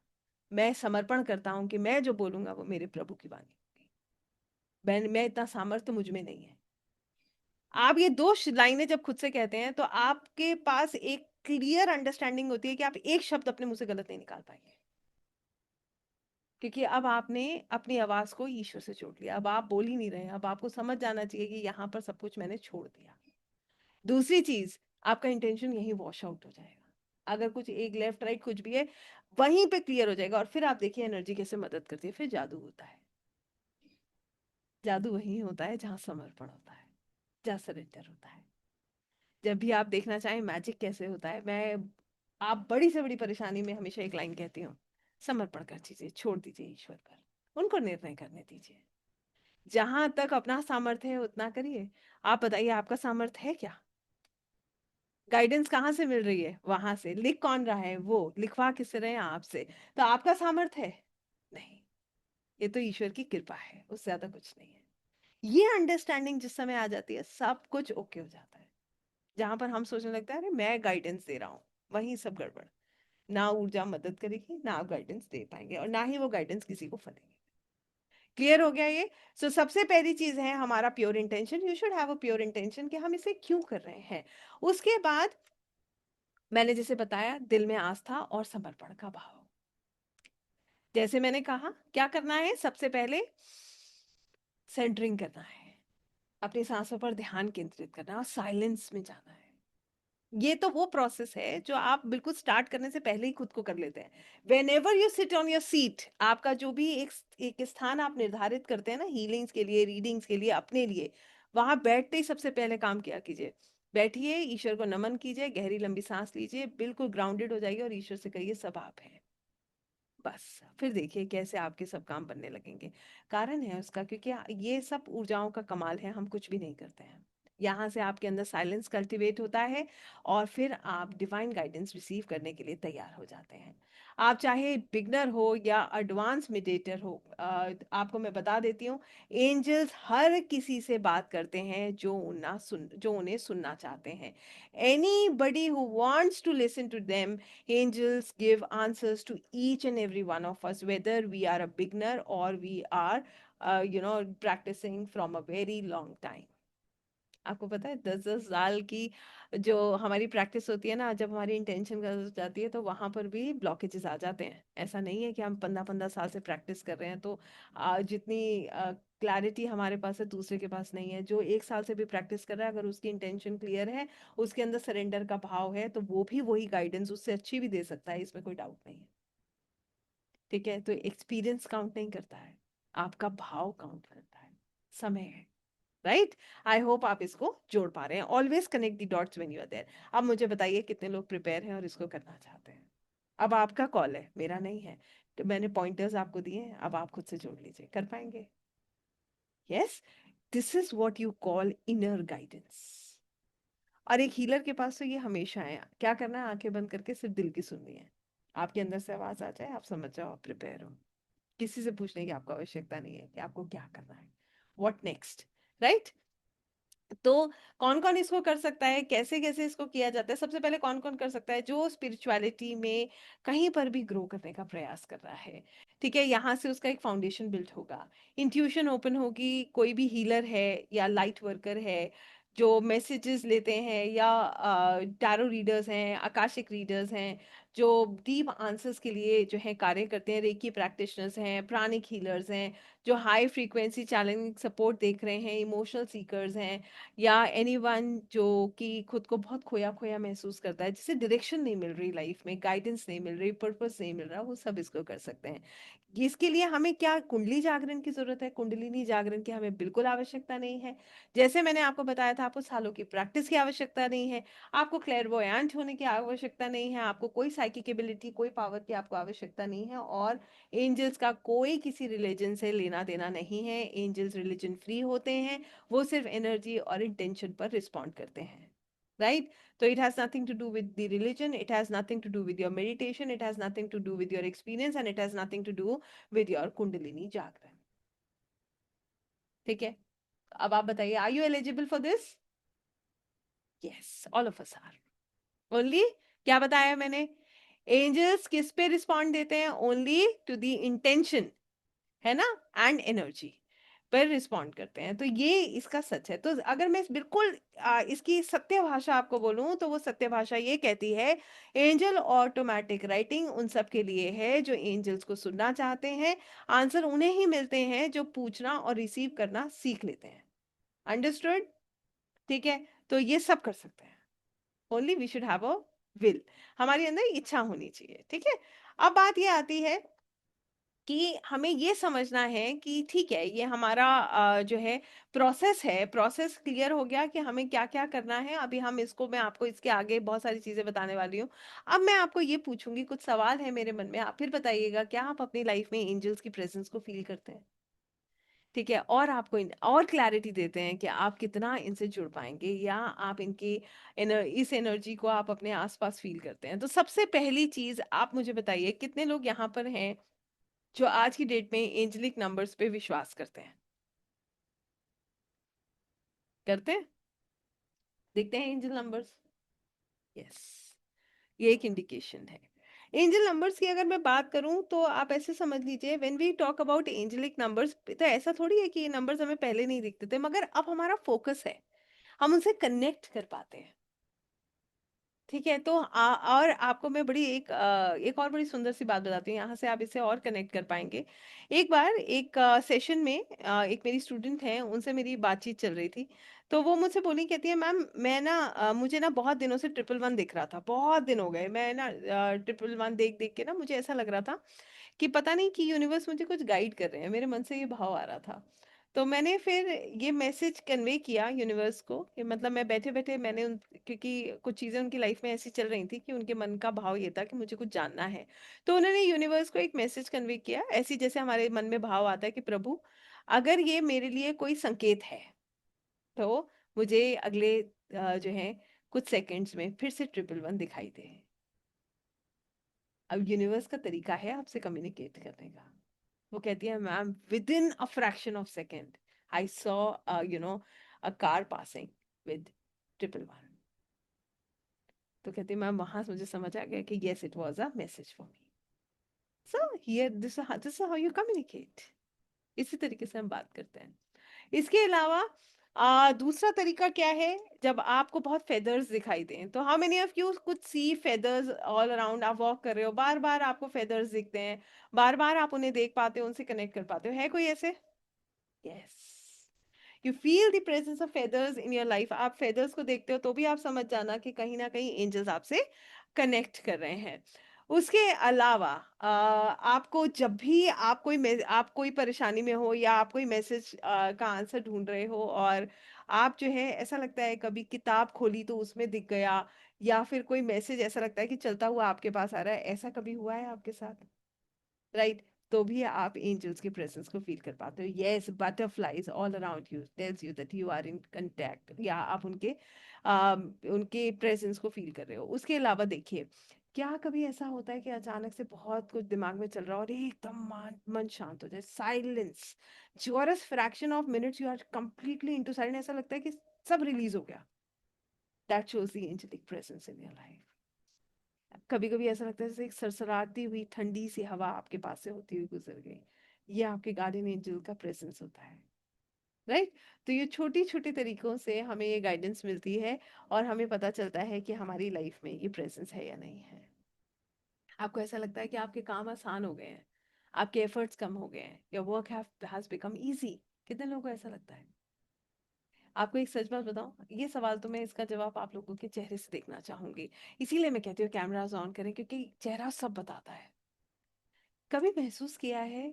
मैं समर्पण करता हूँ कि मैं जो बोलूंगा वो मेरे प्रभु की वाणी होगी। मैं इतना सामर्थ्य मुझ में नहीं है। आप ये दो लाइनें जब खुद से कहते हैं तो आपके पास एक क्लियर अंडरस्टैंडिंग होती है कि आप एक शब्द अपने मुंह से गलत नहीं निकाल पाएंगे, क्योंकि अब आपने अपनी आवाज को ईश्वर से जोड़ लिया। अब आप बोल ही नहीं रहे, अब आपको समझ जाना चाहिए कि यहाँ पर सब कुछ मैंने छोड़ दिया। दूसरी चीज, आपका इंटेंशन यही वॉश आउट हो जाएगा। अगर कुछ एक लेफ्ट राइट कुछ भी है, वहीं पे क्लियर हो जाएगा। और फिर आप देखिए एनर्जी कैसे मदद करती है, फिर जादू होता है। जादू वहीं होता है जहाँ समर्पण होता है, जहाँ सरेंडर होता है। जब भी आप देखना चाहें मैजिक कैसे होता है, मैं आप बड़ी से बड़ी परेशानी में हमेशा एक लाइन कहती हूँ, समर्पण कर दीजिए, छोड़ दीजिए ईश्वर पर, उनको निर्णय करने दीजिए। जहां तक अपना सामर्थ्य है उतना करिए। आप बताइए आपका सामर्थ्य है क्या? गाइडेंस कहाँ से मिल रही है? वहां से। लिख कौन रहा है? वो लिखवा किस रहे हैं? आपसे। तो आपका सामर्थ्य है? नहीं, ये तो ईश्वर की कृपा है, उससे ज्यादा कुछ नहीं है। ये अंडरस्टैंडिंग जिस समय आ जाती है, सब कुछ ओके हो जाता है। जहां पर हम सोचने लगते हैं अरे मैं गाइडेंस दे रहा हूँ, वहीं सब गड़बड़। ना ऊर्जा मदद करेगी, ना आप गाइडेंस दे पाएंगे, और ना ही वो गाइडेंस किसी को फलेगी। क्लियर हो गया ये? सबसे पहली चीज है हमारा pure intention. You should have a pure intention कि हम इसे क्यों कर रहे हैं। उसके बाद मैंने जैसे बताया, दिल में आस्था और समर्पण का भाव। जैसे मैंने कहा क्या करना है, सबसे पहले सेंटरिंग करना है, अपनी सांसों पर ध्यान केंद्रित करना है और साइलेंस में जाना है। ये तो वो प्रोसेस है जो आप बिल्कुल स्टार्ट करने से पहले ही खुद को कर लेते हैं। When ever you sit on your seat, आपका जो भी एक स्थान आप निर्धारित करते हैं ना, हीलिंग्स के लिए, रीडिंग्स के लिए, अपने लिए, वहां बैठते ही सबसे पहले काम किया कीजिए, बैठिए, ईश्वर को नमन कीजिए, गहरी लंबी सांस लीजिए, बिल्कुल ग्राउंडेड हो जाइए और ईश्वर से कहिए सब आप हैं। बस फिर देखिए कैसे आपके सब काम बनने लगेंगे। कारण है उसका, क्योंकि ये सब ऊर्जाओं का कमाल है, हम कुछ भी नहीं करते हैं। यहाँ से आपके अंदर साइलेंस कल्टीवेट होता है और फिर आप डिवाइन गाइडेंस रिसीव करने के लिए तैयार हो जाते हैं। आप चाहे बिगनर हो या एडवांस मेडिटेटर हो, आपको मैं बता देती हूँ, एंजल्स हर किसी से बात करते हैं जो उन्हें सुनना चाहते हैं। Anybody who wants to listen to them, angels give answers to each and every one of us, whether we are a beginner or we are practicing from a very long time. आपको पता है 10-10 साल की जो हमारी practice होती है ना, जब हमारी इंटेंशन गलत हो जाती है तो वहां पर भी ब्लॉकेजेस आ जाते हैं। ऐसा नहीं है कि हम 15-15 साल से प्रैक्टिस कर रहे हैं तो जितनी क्लैरिटी हमारे पास है दूसरे के पास नहीं है। जो 1 साल से भी प्रैक्टिस कर रहा है, अगर उसकी इंटेंशन क्लियर है, उसके अंदर सरेंडर का भाव है, तो वो भी वही गाइडेंस उससे अच्छी भी दे सकता है, इसमें कोई डाउट नहीं है। ठीक है, तो एक्सपीरियंस काउंट नहीं करता है, आपका भाव काउंट करता है, समय है। राइट? आई होप आप इसको जोड़ पा रहे हैं। Always connect the dots when you are there. अब मुझे बताइए कितने लोग प्रिपेयर हैं और इसको करना चाहते हैं। अब आपका कॉल है, मेरा नहीं है। तो मैंने पॉइंटर्स आपको दिए हैं, अब आप खुद से जोड़ लीजिए, कर पाएंगे? Yes, this is what you call inner guidance. और एक हीलर के पास तो ये हमेशा है। क्या करना है, आंखें बंद करके सिर्फ दिल की सुननी है। आपके अंदर से आवाज आ जाए, आप समझ जाओ, आप प्रिपेयर हो। किसी से पूछने की आपको आवश्यकता नहीं है कि आपको क्या करना है, व्हाट नेक्स्ट। राइट? तो कौन कौन इसको कर सकता है, कैसे कैसे इसको किया जाता है? सबसे पहले कौन कौन कर सकता है? जो स्पिरिचुअलिटी में कहीं पर भी ग्रो करने का प्रयास कर रहा है। ठीक है, यहाँ से उसका एक फाउंडेशन बिल्ड होगा, इंट्यूशन ओपन होगी। कोई भी हीलर है या लाइट वर्कर है जो मैसेजेस लेते हैं, या टैरो रीडर्स हैं, आकाशिक रीडर्स हैं, जो डीप आंसर्स के लिए जो है कार्य करते हैं, रेकी प्रैक्टिशनर्स हैं, प्राणिक हीलर्स हैं, जो हाई फ्रीक्वेंसी चैलेंजिंग सपोर्ट देख रहे हैं, इमोशनल सीकर्स हैं, या एनीवन जो कि खुद को बहुत खोया खोया महसूस करता है, जिसे डायरेक्शन नहीं मिल रही, लाइफ में गाइडेंस नहीं मिल रही, पर्पस नहीं मिल रहा, वो सब इसको कर सकते हैं। इसके लिए हमें क्या कुंडली जागरण की जरूरत है? कुंडलिनी जागरण की हमें बिल्कुल आवश्यकता नहीं है। जैसे मैंने आपको बताया था, आपको सालों की प्रैक्टिस की आवश्यकता नहीं है, आपको क्लेयरवॉयंट होने की आवश्यकता नहीं है, आपको कोई साइकिक एबिलिटी, कोई पावर की आपको आवश्यकता नहीं है, और एंजल्स का कोई किसी रिलीजन से लेना देना नहीं है। एंजल्स रिलीजन फ्री होते हैं, वो सिर्फ एनर्जी और इंटेंशन पर रिस्पॉन्ड करते हैं। Right? So it has nothing to do with the religion, it has nothing to do with your meditation, it has nothing to do with your experience, and it has nothing to do with your kundalini jagran. ठीक है, अब आप बताइए, are you eligible for this? Yes, all of us are. Only क्या बताया मैंने? Angels किस पे रिस्पॉन्ड देते हैं? ओनली टू द इंटेंशन, है ना, एंड एनर्जी पर रिस्पॉन्ड करते हैं। तो ये इसका सच है। तो अगर मैं बिल्कुल इसकी सत्य भाषा आपको बोलूं, तो वो सत्य भाषा ये कहती है, एंजल ऑटोमेटिक राइटिंग उन सब के लिए है जो एंजल्स को सुनना चाहते हैं। आंसर उन्हें ही मिलते हैं जो पूछना और रिसीव करना सीख लेते हैं। अंडरस्टूड? ठीक है, तो ये सब कर सकते हैं। Only we should have a will, हमारे अंदर इच्छा होनी चाहिए। ठीक है, अब बात ये आती है कि हमें ये समझना है कि ठीक है, ये हमारा जो है प्रोसेस है, प्रोसेस क्लियर हो गया कि हमें क्या क्या करना है। अभी हम इसको, मैं आपको इसके आगे बहुत सारी चीजें बताने वाली हूँ। अब मैं आपको ये पूछूंगी, कुछ सवाल है मेरे मन में, आप फिर बताइएगा, क्या आप अपनी लाइफ में एंजल्स की प्रेजेंस को फील करते हैं? ठीक है, और आपको और क्लैरिटी देते हैं कि आप कितना इनसे जुड़ पाएंगे, या आप इनकी इस एनर्जी को आप अपने आसपास फील करते हैं। तो सबसे पहली चीज आप मुझे बताइए, कितने लोग यहाँ पर हैं जो आज की डेट में एंजेलिक नंबर्स पे विश्वास करते हैं? करते हैं? देखते हैं एंजल नंबर्स। यस, ये एक इंडिकेशन है। एंजल नंबर्स की अगर मैं बात करूं, तो आप ऐसे समझ लीजिए, when we talk about angelic numbers, तो ऐसा थोड़ी है कि ये नंबर्स हमें पहले नहीं दिखते थे, मगर अब हमारा फोकस है, हम उनसे कनेक्ट कर पाते हैं। ठीक है, तो और आपको मैं बड़ी एक और बड़ी सुंदर सी बात बताती हूँ, यहाँ से आप इसे और कनेक्ट कर पाएंगे। एक बार एक सेशन में एक मेरी स्टूडेंट है, उनसे मेरी बातचीत चल रही थी। तो वो मुझसे बोली, कहती है, मैम मैं ना मुझे ना बहुत दिनों से ट्रिपल वन दिख रहा था, बहुत दिन हो गए, मैं ना ट्रिपल वन देख देख के ना मुझे ऐसा लग रहा था कि पता नहीं कि यूनिवर्स मुझे कुछ गाइड कर रहे हैं, मेरे मन से ये भाव आ रहा था। तो मैंने फिर ये मैसेज कन्वे किया यूनिवर्स को, कि मतलब मैं बैठे बैठे मैंने क्योंकि कुछ चीजें उनकी लाइफ में ऐसी चल रही थी कि उनके मन का भाव ये था कि मुझे कुछ जानना है। तो उन्होंने यूनिवर्स को एक मैसेज कन्वे किया, ऐसी जैसे हमारे मन में भाव आता है कि प्रभु, अगर ये मेरे लिए कोई संकेत है, तो मुझे अगले जो है कुछ सेकंड्स में फिर से ट्रिपल वन दिखाई दे। अब यूनिवर्स का तरीका है आपसे कम्युनिकेट करने का। वो कहती है, ma'am with in a fraction of second I saw you know a car passing with triple one. तो कहती है, मैम वहां से मुझे समझ आ गया कि yes, it was a message for me. So here this how you communicate. इसी तरीके से हम बात करते हैं। इसके अलावा दूसरा तरीका क्या है? जब आपको बहुत फेदर्स दिखाई दें, तो how many of you could see feathers all around? आप वॉक कर रहे हो, बार बार आपको फेदर्स दिखते हैं, बार बार आप उन्हें देख पाते हो, उनसे कनेक्ट कर पाते हो, है कोई ऐसे? Yes, you feel the presence of feathers in your life. आप फेदर्स को देखते हो तो भी आप समझ जाना कि कहीं ना कहीं एंजल्स आपसे कनेक्ट कर रहे हैं। उसके अलावा आपको जब भी आप कोई परेशानी में हो, या आप कोई मैसेज का आंसर ढूंढ रहे हो, और आप जो है ऐसा लगता है कभी किताब खोली तो उसमें दिख गया, या फिर कोई मैसेज ऐसा लगता है कि चलता हुआ आपके पास आ रहा है, ऐसा कभी हुआ है आपके साथ? राइट, तो भी आप एंजल्स के प्रेजेंस को फील कर पाते हो। Yes, butterflies all around you tells you that you are in contact, या आप उनके प्रेजेंस को फील कर रहे हो। उसके अलावा देखिए, क्या कभी ऐसा होता है कि अचानक से बहुत कुछ दिमाग में चल रहा हो और एकदम मन शांत हो जाए, silence, just fraction of minutes you are completely into silence, ऐसा लगता है कि सब रिलीज हो गया? That shows the angelic presence in your life. कभी कभी ऐसा लगता है जैसे एक सरसराती हुई ठंडी सी हवा आपके पास से होती हुई गुजर गई, ये आपके गार्डियन एंजल का प्रेजेंस होता है। राइट, तो ये छोटी छोटी तरीकों से हमें ये गाइडेंस मिलती है, और हमें पता चलता है कि हमारी लाइफ में ये प्रेजेंस है या नहीं है। आपको ऐसा लगता है कि आपके काम आसान हो गए हैं, आपके एफर्ट्स कम हो गए हैं, your work has become easy? कितने लोगों को ऐसा लगता है? आपको एक सच बात बताऊं, ये सवाल तो मैं इसका जवाब आप लोगों के चेहरे से देखना चाहूंगी। इसीलिए मैं कहती हूँ कैमरास ऑन करें, क्योंकि चेहरा सब बताता है। कभी महसूस किया है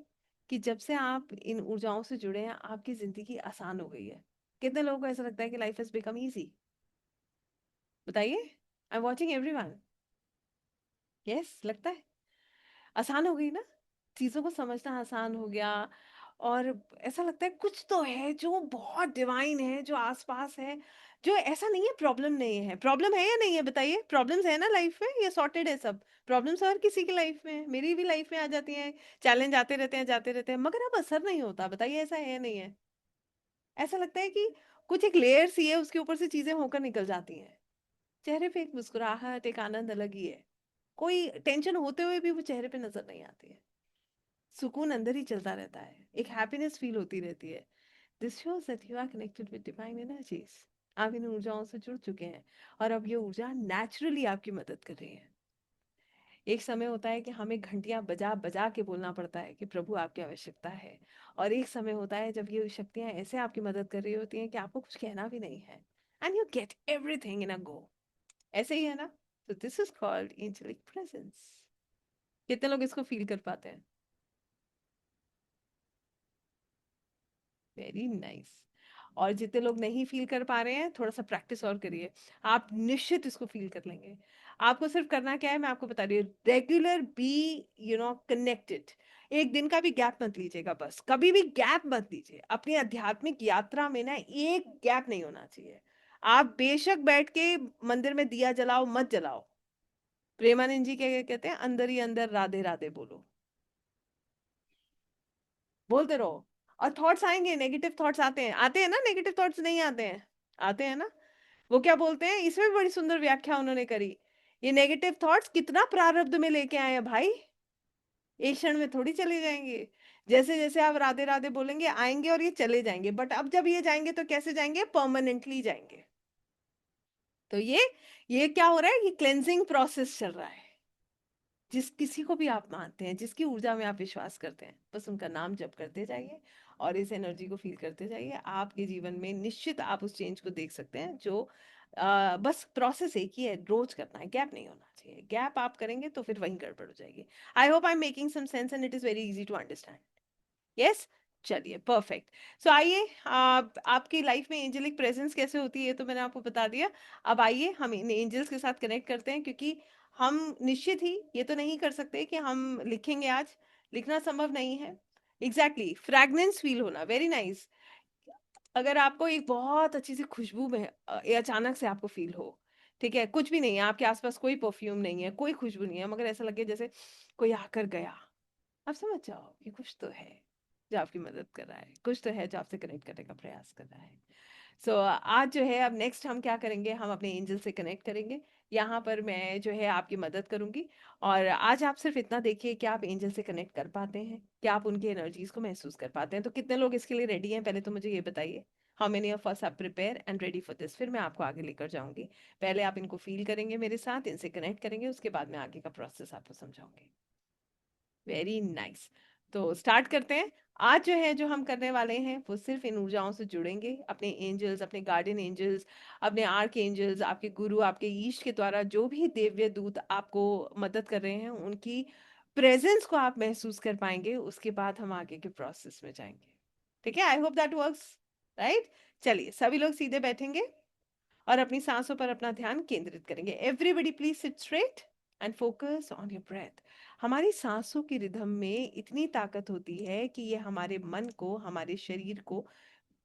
कि जब से आप इन ऊर्जाओं से जुड़े हैं, आपकी जिंदगी आसान हो गई है? कितने लोगों को ऐसा लगता है कि लाइफ हैज बिकम इजी? बताइए, I am watching everyone. Yes, लगता है आसान हो गई ना, चीजों को समझना आसान हो गया। और ऐसा लगता है कुछ तो है जो बहुत डिवाइन है, जो आसपास है, जो ऐसा नहीं है प्रॉब्लम नहीं है। प्रॉब्लम है या नहीं है? बताइए, प्रॉब्लम्स है ना लाइफ में, ये सॉर्टेड है सब? प्रॉब्लम्स हर किसी की लाइफ में है, मेरी भी लाइफ में आ जाती हैं, चैलेंज आते रहते हैं, जाते रहते हैं, मगर अब असर नहीं होता। बताइए, ऐसा है या नहीं है? ऐसा लगता है कि कुछ एक लेयर सी है, उसके ऊपर से चीजें होकर निकल जाती हैं। चेहरे पे एक मुस्कुराहट, एक आनंद अलग ही है। कोई टेंशन होते हुए भी वो चेहरे पे नजर नहीं आती है, सुकून अंदर ही चलता रहता है, एक हैप्पीनेस फील होती रहती है। This shows that you are connected with divine energies. आप इन ऊर्जाओं से जुड़ चुके हैं और अब ये ऊर्जा नेचुरली आपकी मदद कर रही है। एक समय होता है कि हमें घंटियां बजा बजा के बोलना पड़ता है कि प्रभु आपकी आवश्यकता है, और एक समय होता है जब ये शक्तियां ऐसे आपकी मदद कर रही होती हैं कि आपको कुछ कहना भी नहीं है, and you get everything in a go. ऐसे ही है ना? तो this is called angelic presence. कितने लोग इसको फील कर पाते हैं? Very nice. और जितने लोग नहीं फील कर पा रहे हैं, थोड़ा सा प्रैक्टिस और करिए, आप निश्चित इसको फील कर लेंगे। आपको सिर्फ करना क्या है, मैं आपको बता रही हूँ, रेगुलर बी कनेक्टेड। एक दिन का भी गैप मत लीजिएगा, बस कभी भी गैप मत लीजिए अपनी आध्यात्मिक यात्रा में ना, एक गैप नहीं होना चाहिए। आप बेशक बैठ के मंदिर में दिया जलाओ मत जलाओ, प्रेमानंद जी क्या कहते हैं, अंदर ही अंदर राधे राधे बोलो, बोलते रहो। और थॉट्स आएंगे, नेगेटिव थॉट्स आते हैं ना, नेगेटिव थॉट्स नहीं आते हैं? आते हैं ना। वो क्या बोलते हैं, इसमें भी बड़ी सुंदर व्याख्या उन्होंने करी, ये नेगेटिव थॉट्स कितना प्रारब्ध में लेके आए हैं भाई, एक क्षण में थोड़ी चले जाएंगे। जैसे जैसे आप राधे राधे बोलेंगे आएंगे और ये चले जाएंगे, बट अब जब ये जाएंगे तो कैसे जाएंगे, परमानेंटली जाएंगे। तो ये क्या हो रहा है, ये क्लेंजिंग प्रोसेस चल रहा है। जिस किसी को भी आप मानते हैं, जिसकी ऊर्जा में आप विश्वास करते हैं, बस उनका नाम जप करते जाइए और इस एनर्जी को फील करते जाइए। आपके जीवन में निश्चित आप उस चेंज को देख सकते हैं, जो बस प्रोसेस एक ही है, रोज करना है, गैप नहीं होना चाहिए। गैप आप करेंगे तो फिर वहीं गड़बड़ हो जाएगी। I hope I am making some sense and it is very easy to understand. Yes. चलिए, परफेक्ट। सो आइए, आपकी लाइफ में एंजेलिक प्रेजेंस कैसे होती है तो मैंने आपको बता दिया। अब आइए हम इन एंजल्स के साथ कनेक्ट करते हैं, क्योंकि हम निश्चित ही ये तो नहीं कर सकते कि हम लिखेंगे आज, लिखना संभव नहीं है। एग्जैक्टली exactly, फ्रैग्नेंस फील होना, वेरी नाइस। अगर आपको एक बहुत अच्छी सी खुशबू में ये अचानक से आपको फील हो, ठीक है, कुछ भी नहीं है आपके आसपास, कोई परफ्यूम नहीं है, कोई खुशबू नहीं है, मगर ऐसा लगे जैसे कोई आकर गया, आप समझ जाओ कि कुछ तो है जो आपकी मदद कर रहा है, कुछ तो है जो आपसे कनेक्ट करने का प्रयास कर रहा है। सो आज जो है, अब नेक्स्ट हम क्या करेंगे, हम अपने एंजल से कनेक्ट करेंगे। यहाँ पर मैं जो है आपकी मदद करूंगी। और आज आप सिर्फ इतना देखिए कि आप एंजल से कनेक्ट कर पाते हैं, क्या आप उनकी एनर्जीज को महसूस कर पाते हैं। तो कितने लोग इसके लिए रेडी हैं, पहले तो मुझे ये बताइए। How many of us are prepare and ready for this, फिर मैं आपको आगे लेकर जाऊंगी। पहले आप इनको फील करेंगे मेरे साथ, इनसे कनेक्ट करेंगे, उसके बाद मैं आगे का प्रोसेस आपको समझाऊंगी। Very nice. तो स्टार्ट करते हैं। आज जो है, जो हम करने वाले हैं, वो सिर्फ इन ऊर्जाओं से जुड़ेंगे, अपने एंजल्स, अपने गार्डियन एंजल्स, अपने आर्क एंजल्स, आपके गुरु, आपके ईश के द्वारा जो भी दिव्य दूत आपको मदद कर रहे हैं, उनकी प्रेजेंस को आप महसूस कर पाएंगे। उसके बाद हम आगे के प्रोसेस में जाएंगे। ठीक है, I hope that works. Right. चलिए, सभी लोग सीधे बैठेंगे और अपनी सांसों पर अपना ध्यान केंद्रित करेंगे। Everybody please sit straight and focus on your breath. हमारी सांसों की रिदम में इतनी ताकत होती है कि ये हमारे मन को, हमारे शरीर को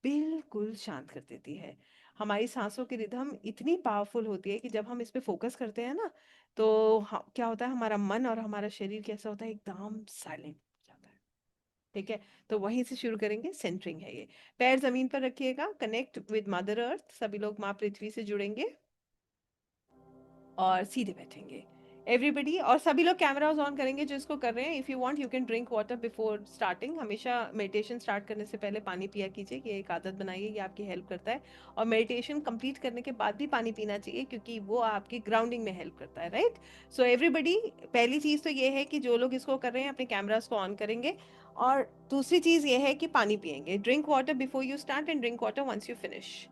बिल्कुल शांत कर देती है। हमारी सांसों की रिदम इतनी पावरफुल होती है कि जब हम इस पे फोकस करते हैं ना, तो क्या होता है, हमारा मन और हमारा शरीर कैसा होता है, एकदम साइलेंट हो जाता है। ठीक है। तो वहीं से शुरू करेंगे, सेंटरिंग है ये। पैर जमीन पर रखिएगा, कनेक्ट विद मदर अर्थ, सभी लोग माँ पृथ्वी से जुड़ेंगे और सीधे बैठेंगे। एवरीबडी, और सभी लोग कैमरास ऑन करेंगे जो इसको कर रहे हैं। If you want you can drink water before starting. हमेशा मेडिटेशन स्टार्ट करने से पहले पानी पिया कीजिए, ये एक आदत बनाइए, ये आपकी हेल्प करता है। और मेडिटेशन कंप्लीट करने के बाद भी पानी पीना चाहिए, क्योंकि वो आपकी ग्राउंडिंग में हेल्प करता है। राइट। सो एवरीबडी, पहली चीज तो ये है कि जो लोग इसको कर रहे हैं अपने कैमरास को ऑन करेंगे, और दूसरी चीज ये है कि पानी पियेंगे। Drink water before you start and drink water once you finish.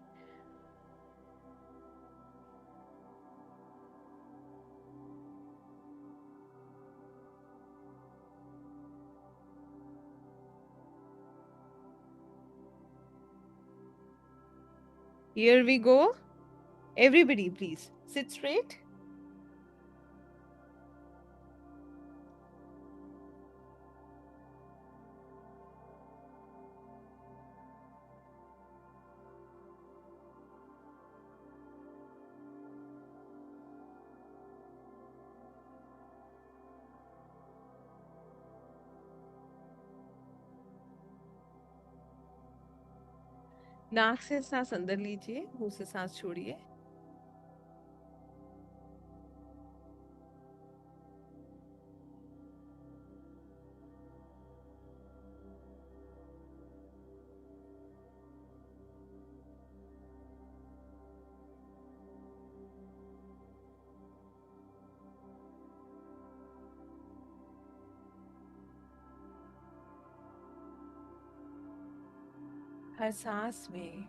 Here we go. Everybody, please sit straight. नाक से सांस अंदर लीजिए, मुंह से सांस छोड़िए। हर सांस में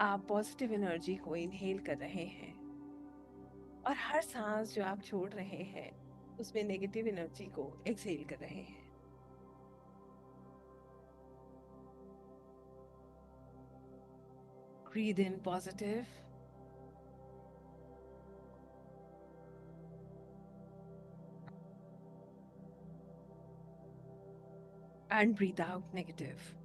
आप पॉजिटिव एनर्जी को इनहेल कर रहे हैं और हर सांस जो आप छोड़ रहे हैं उसमें नेगेटिव एनर्जी को एक्सहेल कर रहे हैं. Breathe in positive and breathe out negative.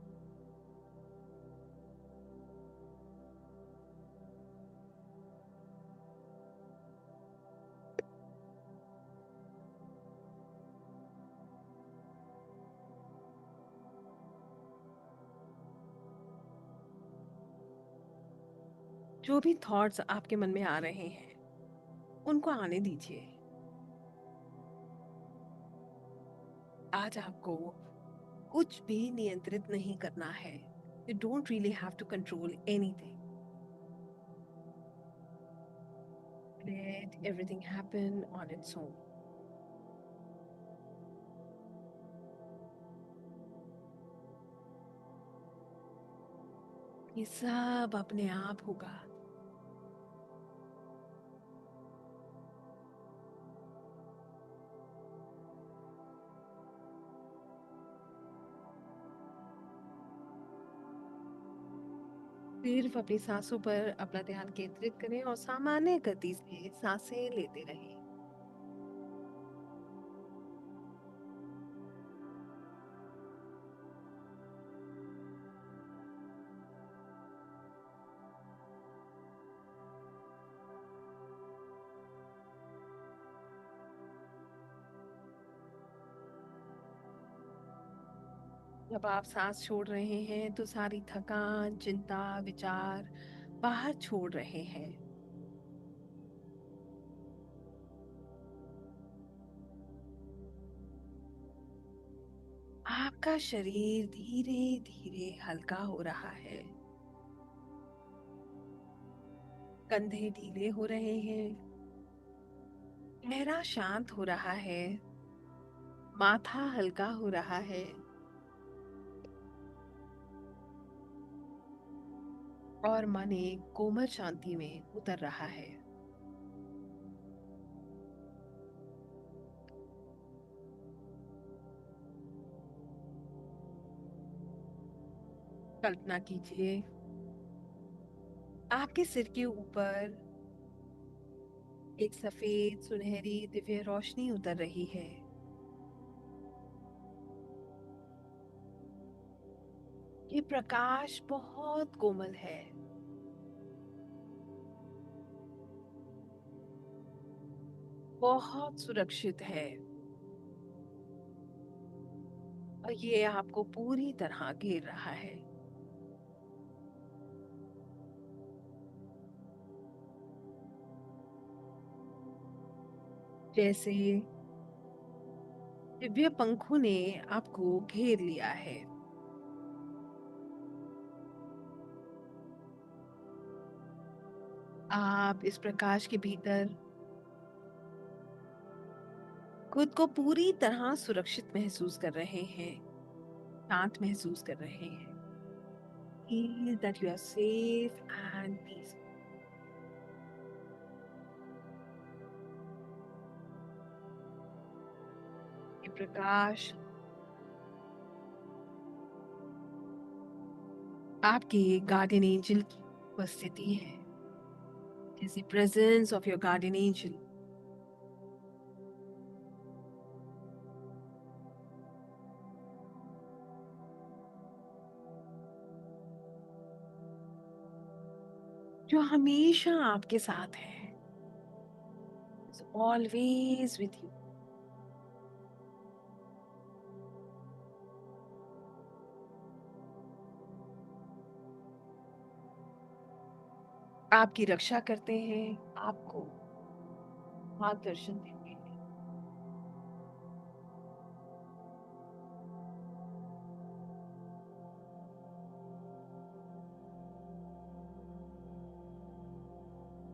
जो भी थॉट्स आपके मन में आ रहे हैं उनको आने दीजिए. आज आपको कुछ भी नियंत्रित नहीं करना है. You don't really have to control anything. Let everything happen on its own. ये सब अपने आप होगा. सिर्फ अपनी सांसों पर अपना ध्यान केंद्रित करें और सामान्य गति से सांसें लेते रहें. जब आप सांस छोड़ रहे हैं तो सारी थकान, चिंता, विचार बाहर छोड़ रहे हैं. आपका शरीर धीरे धीरे हल्का हो रहा है. कंधे ढीले हो रहे हैं. चेहरा शांत हो रहा है. माथा हल्का हो रहा है. और मन एक कोमल शांति में उतर रहा है. कल्पना कीजिए आपके सिर के ऊपर एक सफेद सुनहरी दिव्य रोशनी उतर रही है. ये प्रकाश बहुत कोमल है. बहुत सुरक्षित है. और ये आपको पूरी तरह घेर रहा है. जैसे दिव्य पंखों ने आपको घेर लिया है. आप इस प्रकाश के भीतर खुद को पूरी तरह सुरक्षित महसूस कर रहे हैं. शांत महसूस कर रहे हैं. Feel that you are safe and peaceful. ये प्रकाश आपके गार्डियन एंजल की उपस्थिति है. जैसे presence of your guardian angel. जो हमेशा आपके साथ है. Always with you. आपकी रक्षा करते हैं. आपको मार्गदर्शन देते हैं.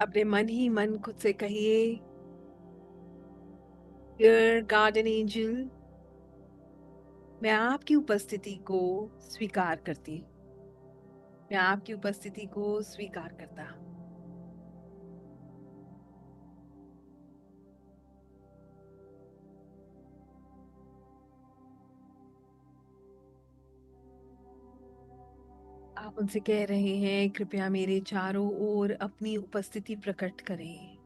अपने मन ही मन खुद से कहिए, डियर गार्डन एंजल, मैं आपकी उपस्थिति को स्वीकार करती हूँ. मैं आपकी उपस्थिति को स्वीकार करता हूँ। आप उनसे कह रहे हैं, कृपया मेरे चारों ओर अपनी उपस्थिति प्रकट करें।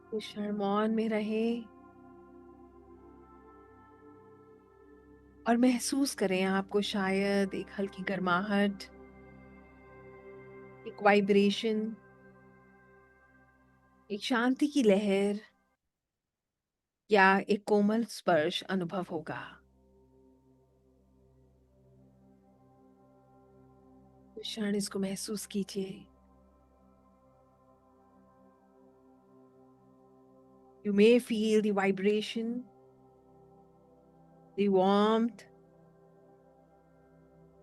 कुछ क्षण मौन में रहे और महसूस करें आपको शायद एक हल्की गर्माहट, एक वाइब्रेशन, एक शांति की लहर या एक कोमल स्पर्श अनुभव होगा। कुछ क्षण इसको महसूस कीजिए। You may feel the vibration, the warmth,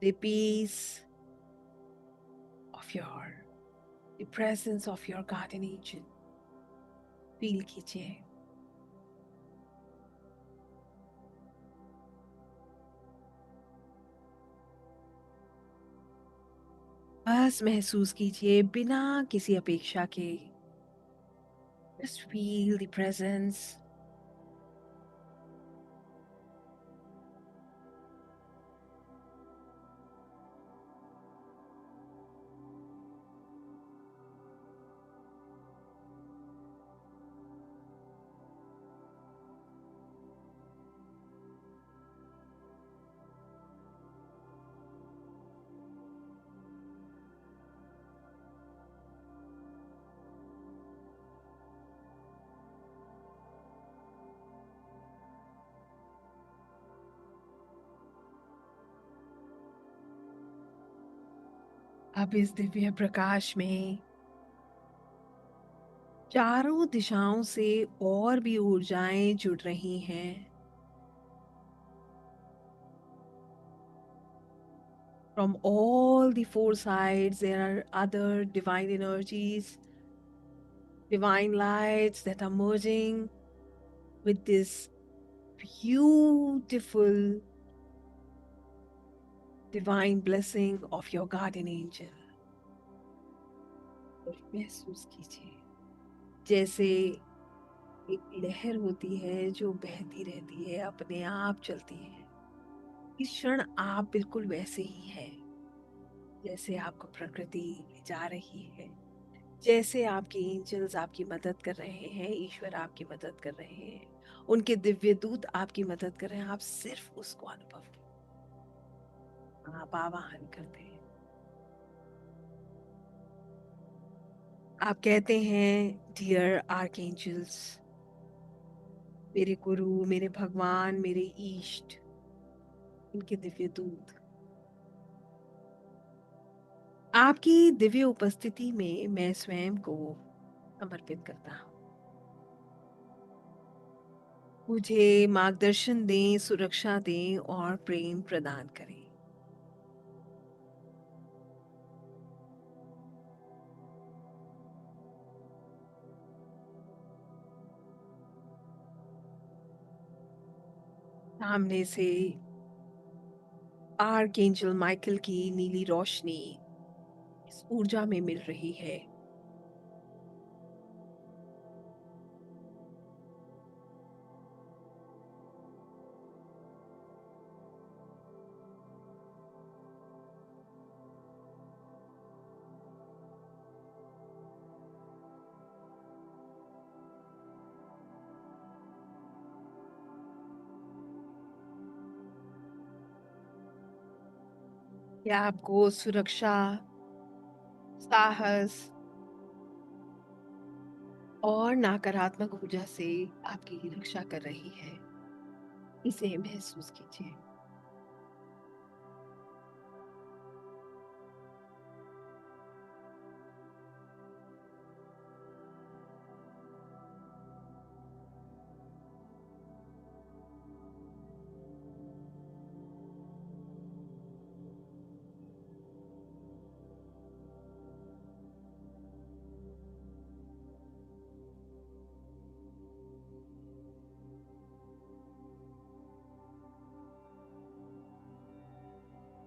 the peace of the presence of your guardian angel. Feel कीजिए। बस महसूस कीजिए बिना किसी अपेक्षा के। Just feel the presence. अब इस दिव्य प्रकाश में चारों दिशाओं से और भी ऊर्जाएं जुड़ रही हैं। From all the four sides, there are other divine energies, divine lights that are merging with this beautiful divine blessing of your guardian angel. और महसूस कीजिए जैसे एक लहर होती है जो बहती रहती है, अपने आप चलती है। इस क्षण आप बिल्कुल वैसे ही हैं जैसे आपको प्रकृति ले जा रही है, जैसे आपके एंजल्स आपकी मदद कर रहे हैं, ईश्वर आपकी मदद कर रहे हैं, उनके दिव्य दूत आपकी मदद कर रहे हैं। आप सिर्फ उसको अनुभव आप आवाहन करते हैं। आप कहते हैं, डियर आर्कएंजल्स, मेरे गुरु, मेरे भगवान, मेरे इष्ट, इनके दिव्य दूत, आपकी दिव्य उपस्थिति में मैं स्वयं को समर्पित करता हूँ। मुझे मार्गदर्शन दें, सुरक्षा दें और प्रेम प्रदान करें। सामने से आर्कएंजल माइकल की नीली रोशनी इस ऊर्जा में मिल रही है। यह आपको सुरक्षा, साहस और नकारात्मक ऊर्जा से आपकी रक्षा कर रही है। इसे महसूस कीजिए।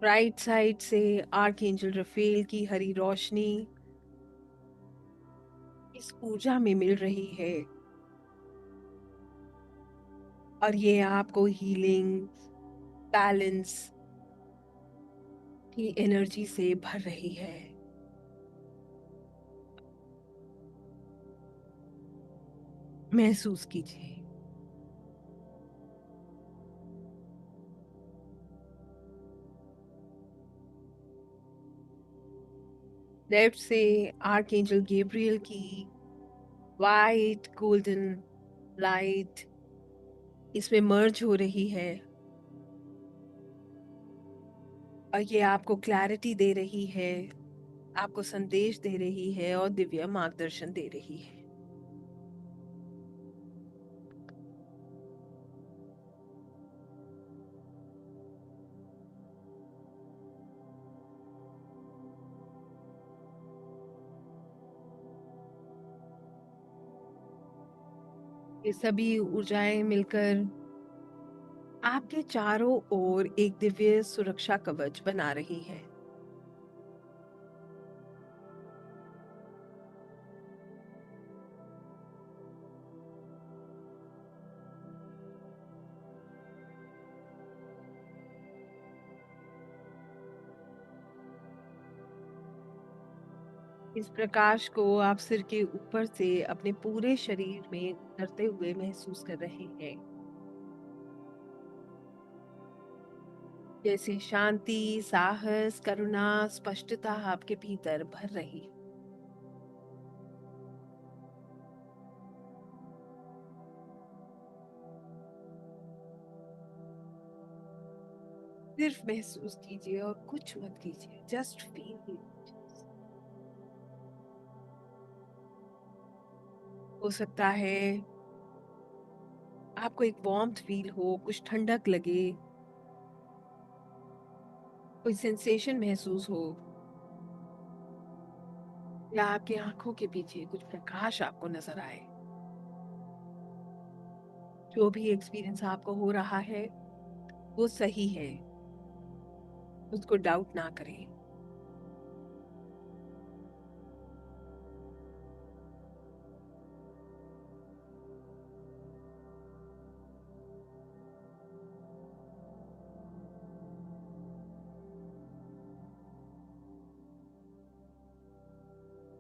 राइट साइड से आर्कएंजल रफेल की हरी रोशनी इस ऊर्जा में मिल रही है, और ये आपको हीलिंग, बैलेंस की एनर्जी से भर रही है। महसूस कीजिए। लेफ्ट से आर्कएंजल गैब्रियल की वाइट गोल्डन लाइट इसमें मर्ज हो रही है, और ये आपको क्लैरिटी दे रही है, आपको संदेश दे रही है और दिव्य मार्गदर्शन दे रही है। ये सभी ऊर्जाएं मिलकर आपके चारों ओर एक दिव्य सुरक्षा कवच बना रही है। इस प्रकाश को आप सिर के ऊपर से अपने पूरे शरीर में उतरते हुए महसूस कर रहे हैं। जैसे शांति, साहस, करुणा, स्पष्टता आपके भीतर भर रही। सिर्फ महसूस कीजिए और कुछ मत कीजिए, जस्ट फील। हो सकता है आपको एक वार्मथ फील हो, कुछ ठंडक लगे, कोई सेंसेशन महसूस हो, या आपकी आंखों के पीछे कुछ प्रकाश आपको नजर आए। जो भी एक्सपीरियंस आपको हो रहा है वो सही है, उसको डाउट ना करें।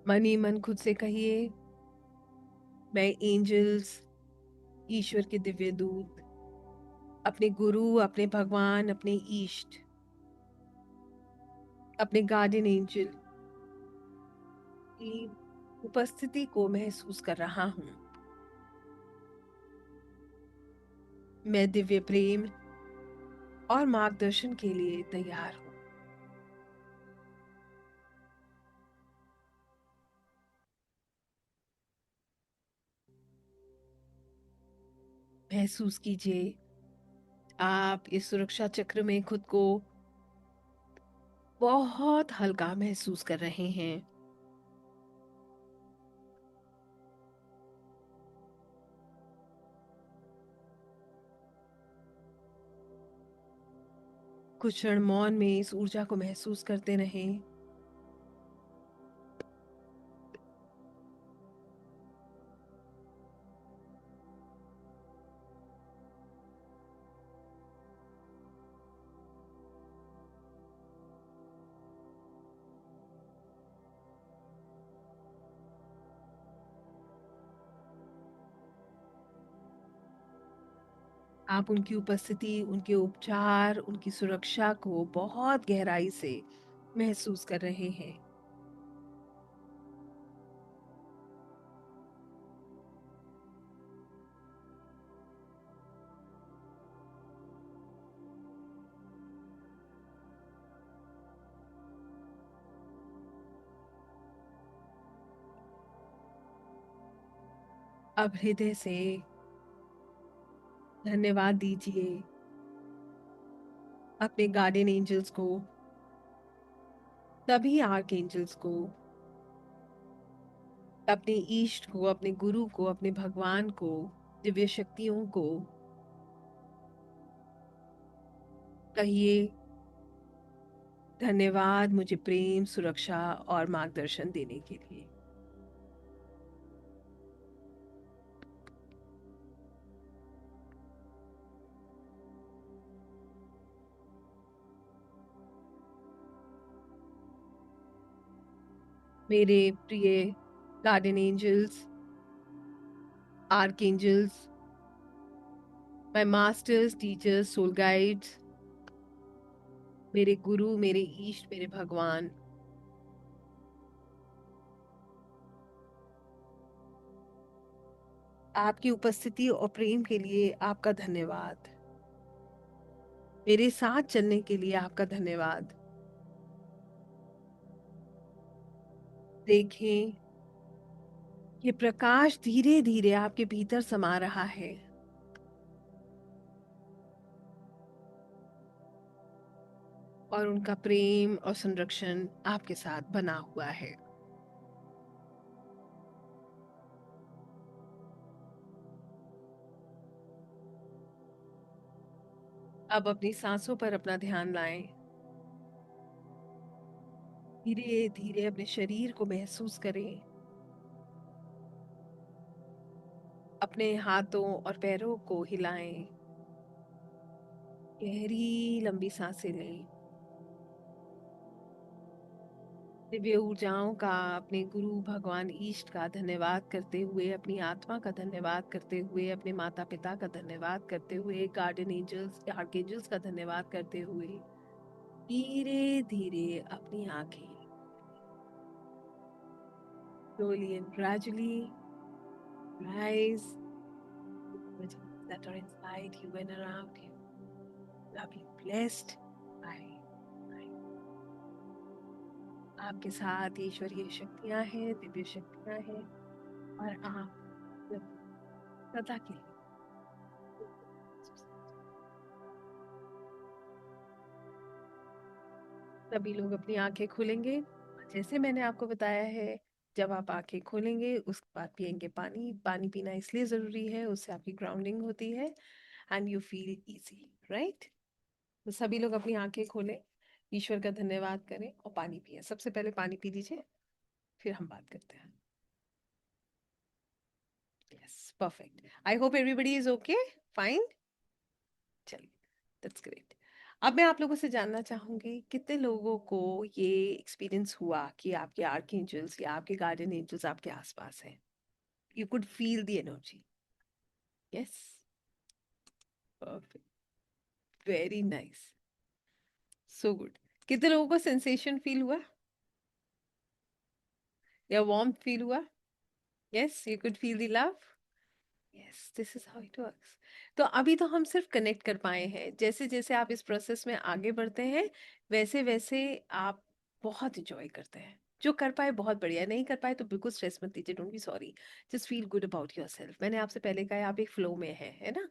मन ही मन खुद से कहिए, मैं एंजल्स, ईश्वर के दिव्य दूत, अपने गुरु, अपने भगवान, अपने इष्ट, अपने गार्डियन एंजल की उपस्थिति को महसूस कर रहा हूँ। मैं दिव्य प्रेम और मार्गदर्शन के लिए तैयार हूँ। महसूस कीजिए आप इस सुरक्षा चक्र में खुद को बहुत हल्का महसूस कर रहे हैं। कुछ क्षण मौन में इस ऊर्जा को महसूस करते रहें। आप उनकी उपस्थिति, उनके उपचार, उनकी सुरक्षा को बहुत गहराई से महसूस कर रहे हैं। अब हृदय से धन्यवाद दीजिए अपने गार्डियन एंजल्स को, सभी आर्क एंजल्स को, अपने ईष्ट को, अपने गुरु को, अपने भगवान को, दिव्य शक्तियों को। कहिए, धन्यवाद मुझे प्रेम, सुरक्षा और मार्गदर्शन देने के लिए। मेरे प्रिय garden angels, archangels, my masters, teachers, soul guides, मेरे गुरु, मेरे ईष्ट, मेरे भगवान, आपकी उपस्थिति और प्रेम के लिए आपका धन्यवाद। मेरे साथ चलने के लिए आपका धन्यवाद। देखें, ये प्रकाश धीरे धीरे आपके भीतर समा रहा है। और उनका प्रेम और संरक्षण आपके साथ बना हुआ है। अब अपनी सांसों पर अपना ध्यान लाएं। धीरे धीरे अपने शरीर को महसूस करें। अपने हाथों और पैरों को हिलाएं। गहरी लंबी सांसें लें। दिव्य ऊर्जाओं का, अपने गुरु भगवान ईष्ट का धन्यवाद करते हुए, अपनी आत्मा का धन्यवाद करते हुए, अपने माता पिता का धन्यवाद करते हुए, गार्डन एंजल्स, आर्कएंजल्स का धन्यवाद करते हुए धीरे धीरे अपनी आंखें slowly and gradually rise with that are inside you and around you. Love you, blessed by आपके साथ ईश्वरीय शक्तियां हैं, दिव्य शक्तियां हैं और आप सदा के लिए। सभी लोग अपनी आंखें खोलेंगे। जैसे मैंने आपको बताया है, जब आप आंखें खोलेंगे उसके बाद पियेंगे पानी। पानी पीना इसलिए जरूरी है, उससे आपकी ग्राउंडिंग होती है and you feel easy, right. तो सभी लोग अपनी आंखें खोलें, ईश्वर का धन्यवाद करें और पानी पिए। सबसे पहले पानी पी लीजिए, फिर हम बात करते हैं। Yes, perfect. I hope everybody is okay, fine. चलिए, दैट्स ग्रेट। अब मैं आप लोगों से जानना चाहूंगी, कितने लोगों को ये एक्सपीरियंस हुआ कि आपके आर्कएंजल्स या आपके गार्डियन एंजल्स आपके आसपास हैं? You could feel the energy. Yes, perfect, very nice, so good. कितने लोगों को सेंसेशन फील हुआ या वार्म फील हुआ? Yes, you could feel the love. Yes, this is how it works. तो अभी तो हम सिर्फ कनेक्ट कर पाए हैं। जैसे जैसे आप इस प्रोसेस में आगे बढ़ते हैं, वैसे वैसे आप बहुत इंजॉय करते हैं। जो कर पाए बहुत बढ़िया, नहीं कर पाए तो बिल्कुल स्ट्रेस मत लीजिए, don't be sorry. Just feel good about yourself. मैंने आपसे पहले कहा है, आप एक फ्लो में है ना।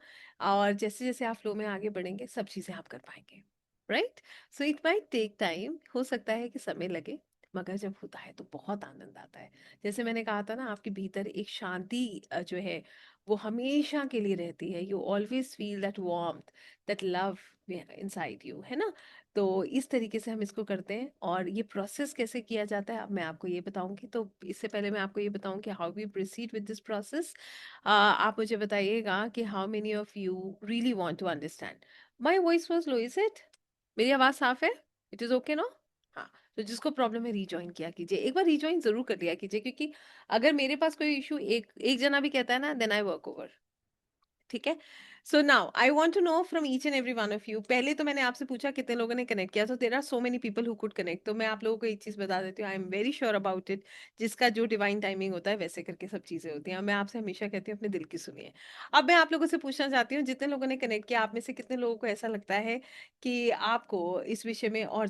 और जैसे जैसे आप फ्लो में आगे बढ़ेंगे, सब चीजें आप कर पाएंगे, right. So it might take time, हो सकता है कि समय लगे, मगर जब होता है तो बहुत आनंद आता है। जैसे मैंने कहा था ना, आपके भीतर एक शांति जो है वो हमेशा के लिए रहती है। You always feel that warmth, that love inside you, है ना। तो इस तरीके से हम इसको करते हैं। और ये प्रोसेस कैसे किया जाता है अब मैं आपको ये बताऊंगी। तो इससे पहले मैं आपको ये बताऊं कि how we proceed with this process. आप मुझे बताइएगा कि how many of you really want to understand. My voice was low, is it? मेरी आवाज साफ है? It is okay no? हाँ। तो जिसको प्रॉब्लम है रीजॉइन किया कीजिए, एक बार रीजॉइन जरूर कर लिया कीजिए, क्योंकि अगर मेरे पास कोई इशू एक एक जना भी कहता है ना, देन आई वर्क ओवर। ठीक है। So now I want to know from each and every one of you. पहले तो मैंने आपसे पूछा कितने लोगों ने कनेक्ट किया, तो there are so many people who could connect. तो मैं आप लोगों को एक चीज बता देती हूँ, I am very sure about it. जिसका जो डिवाइन टाइमिंग होता है वैसे करके सब चीजें होती हैं। मैं आपसे हमेशा कहती हूँ अपने दिल की सुनिए। अब मैं आप लोगों से पूछना चाहती हूँ, जितने लोगों ने कनेक्ट किया, आप में से कितने लोगों को ऐसा लगता है कि आपको इस विषय में और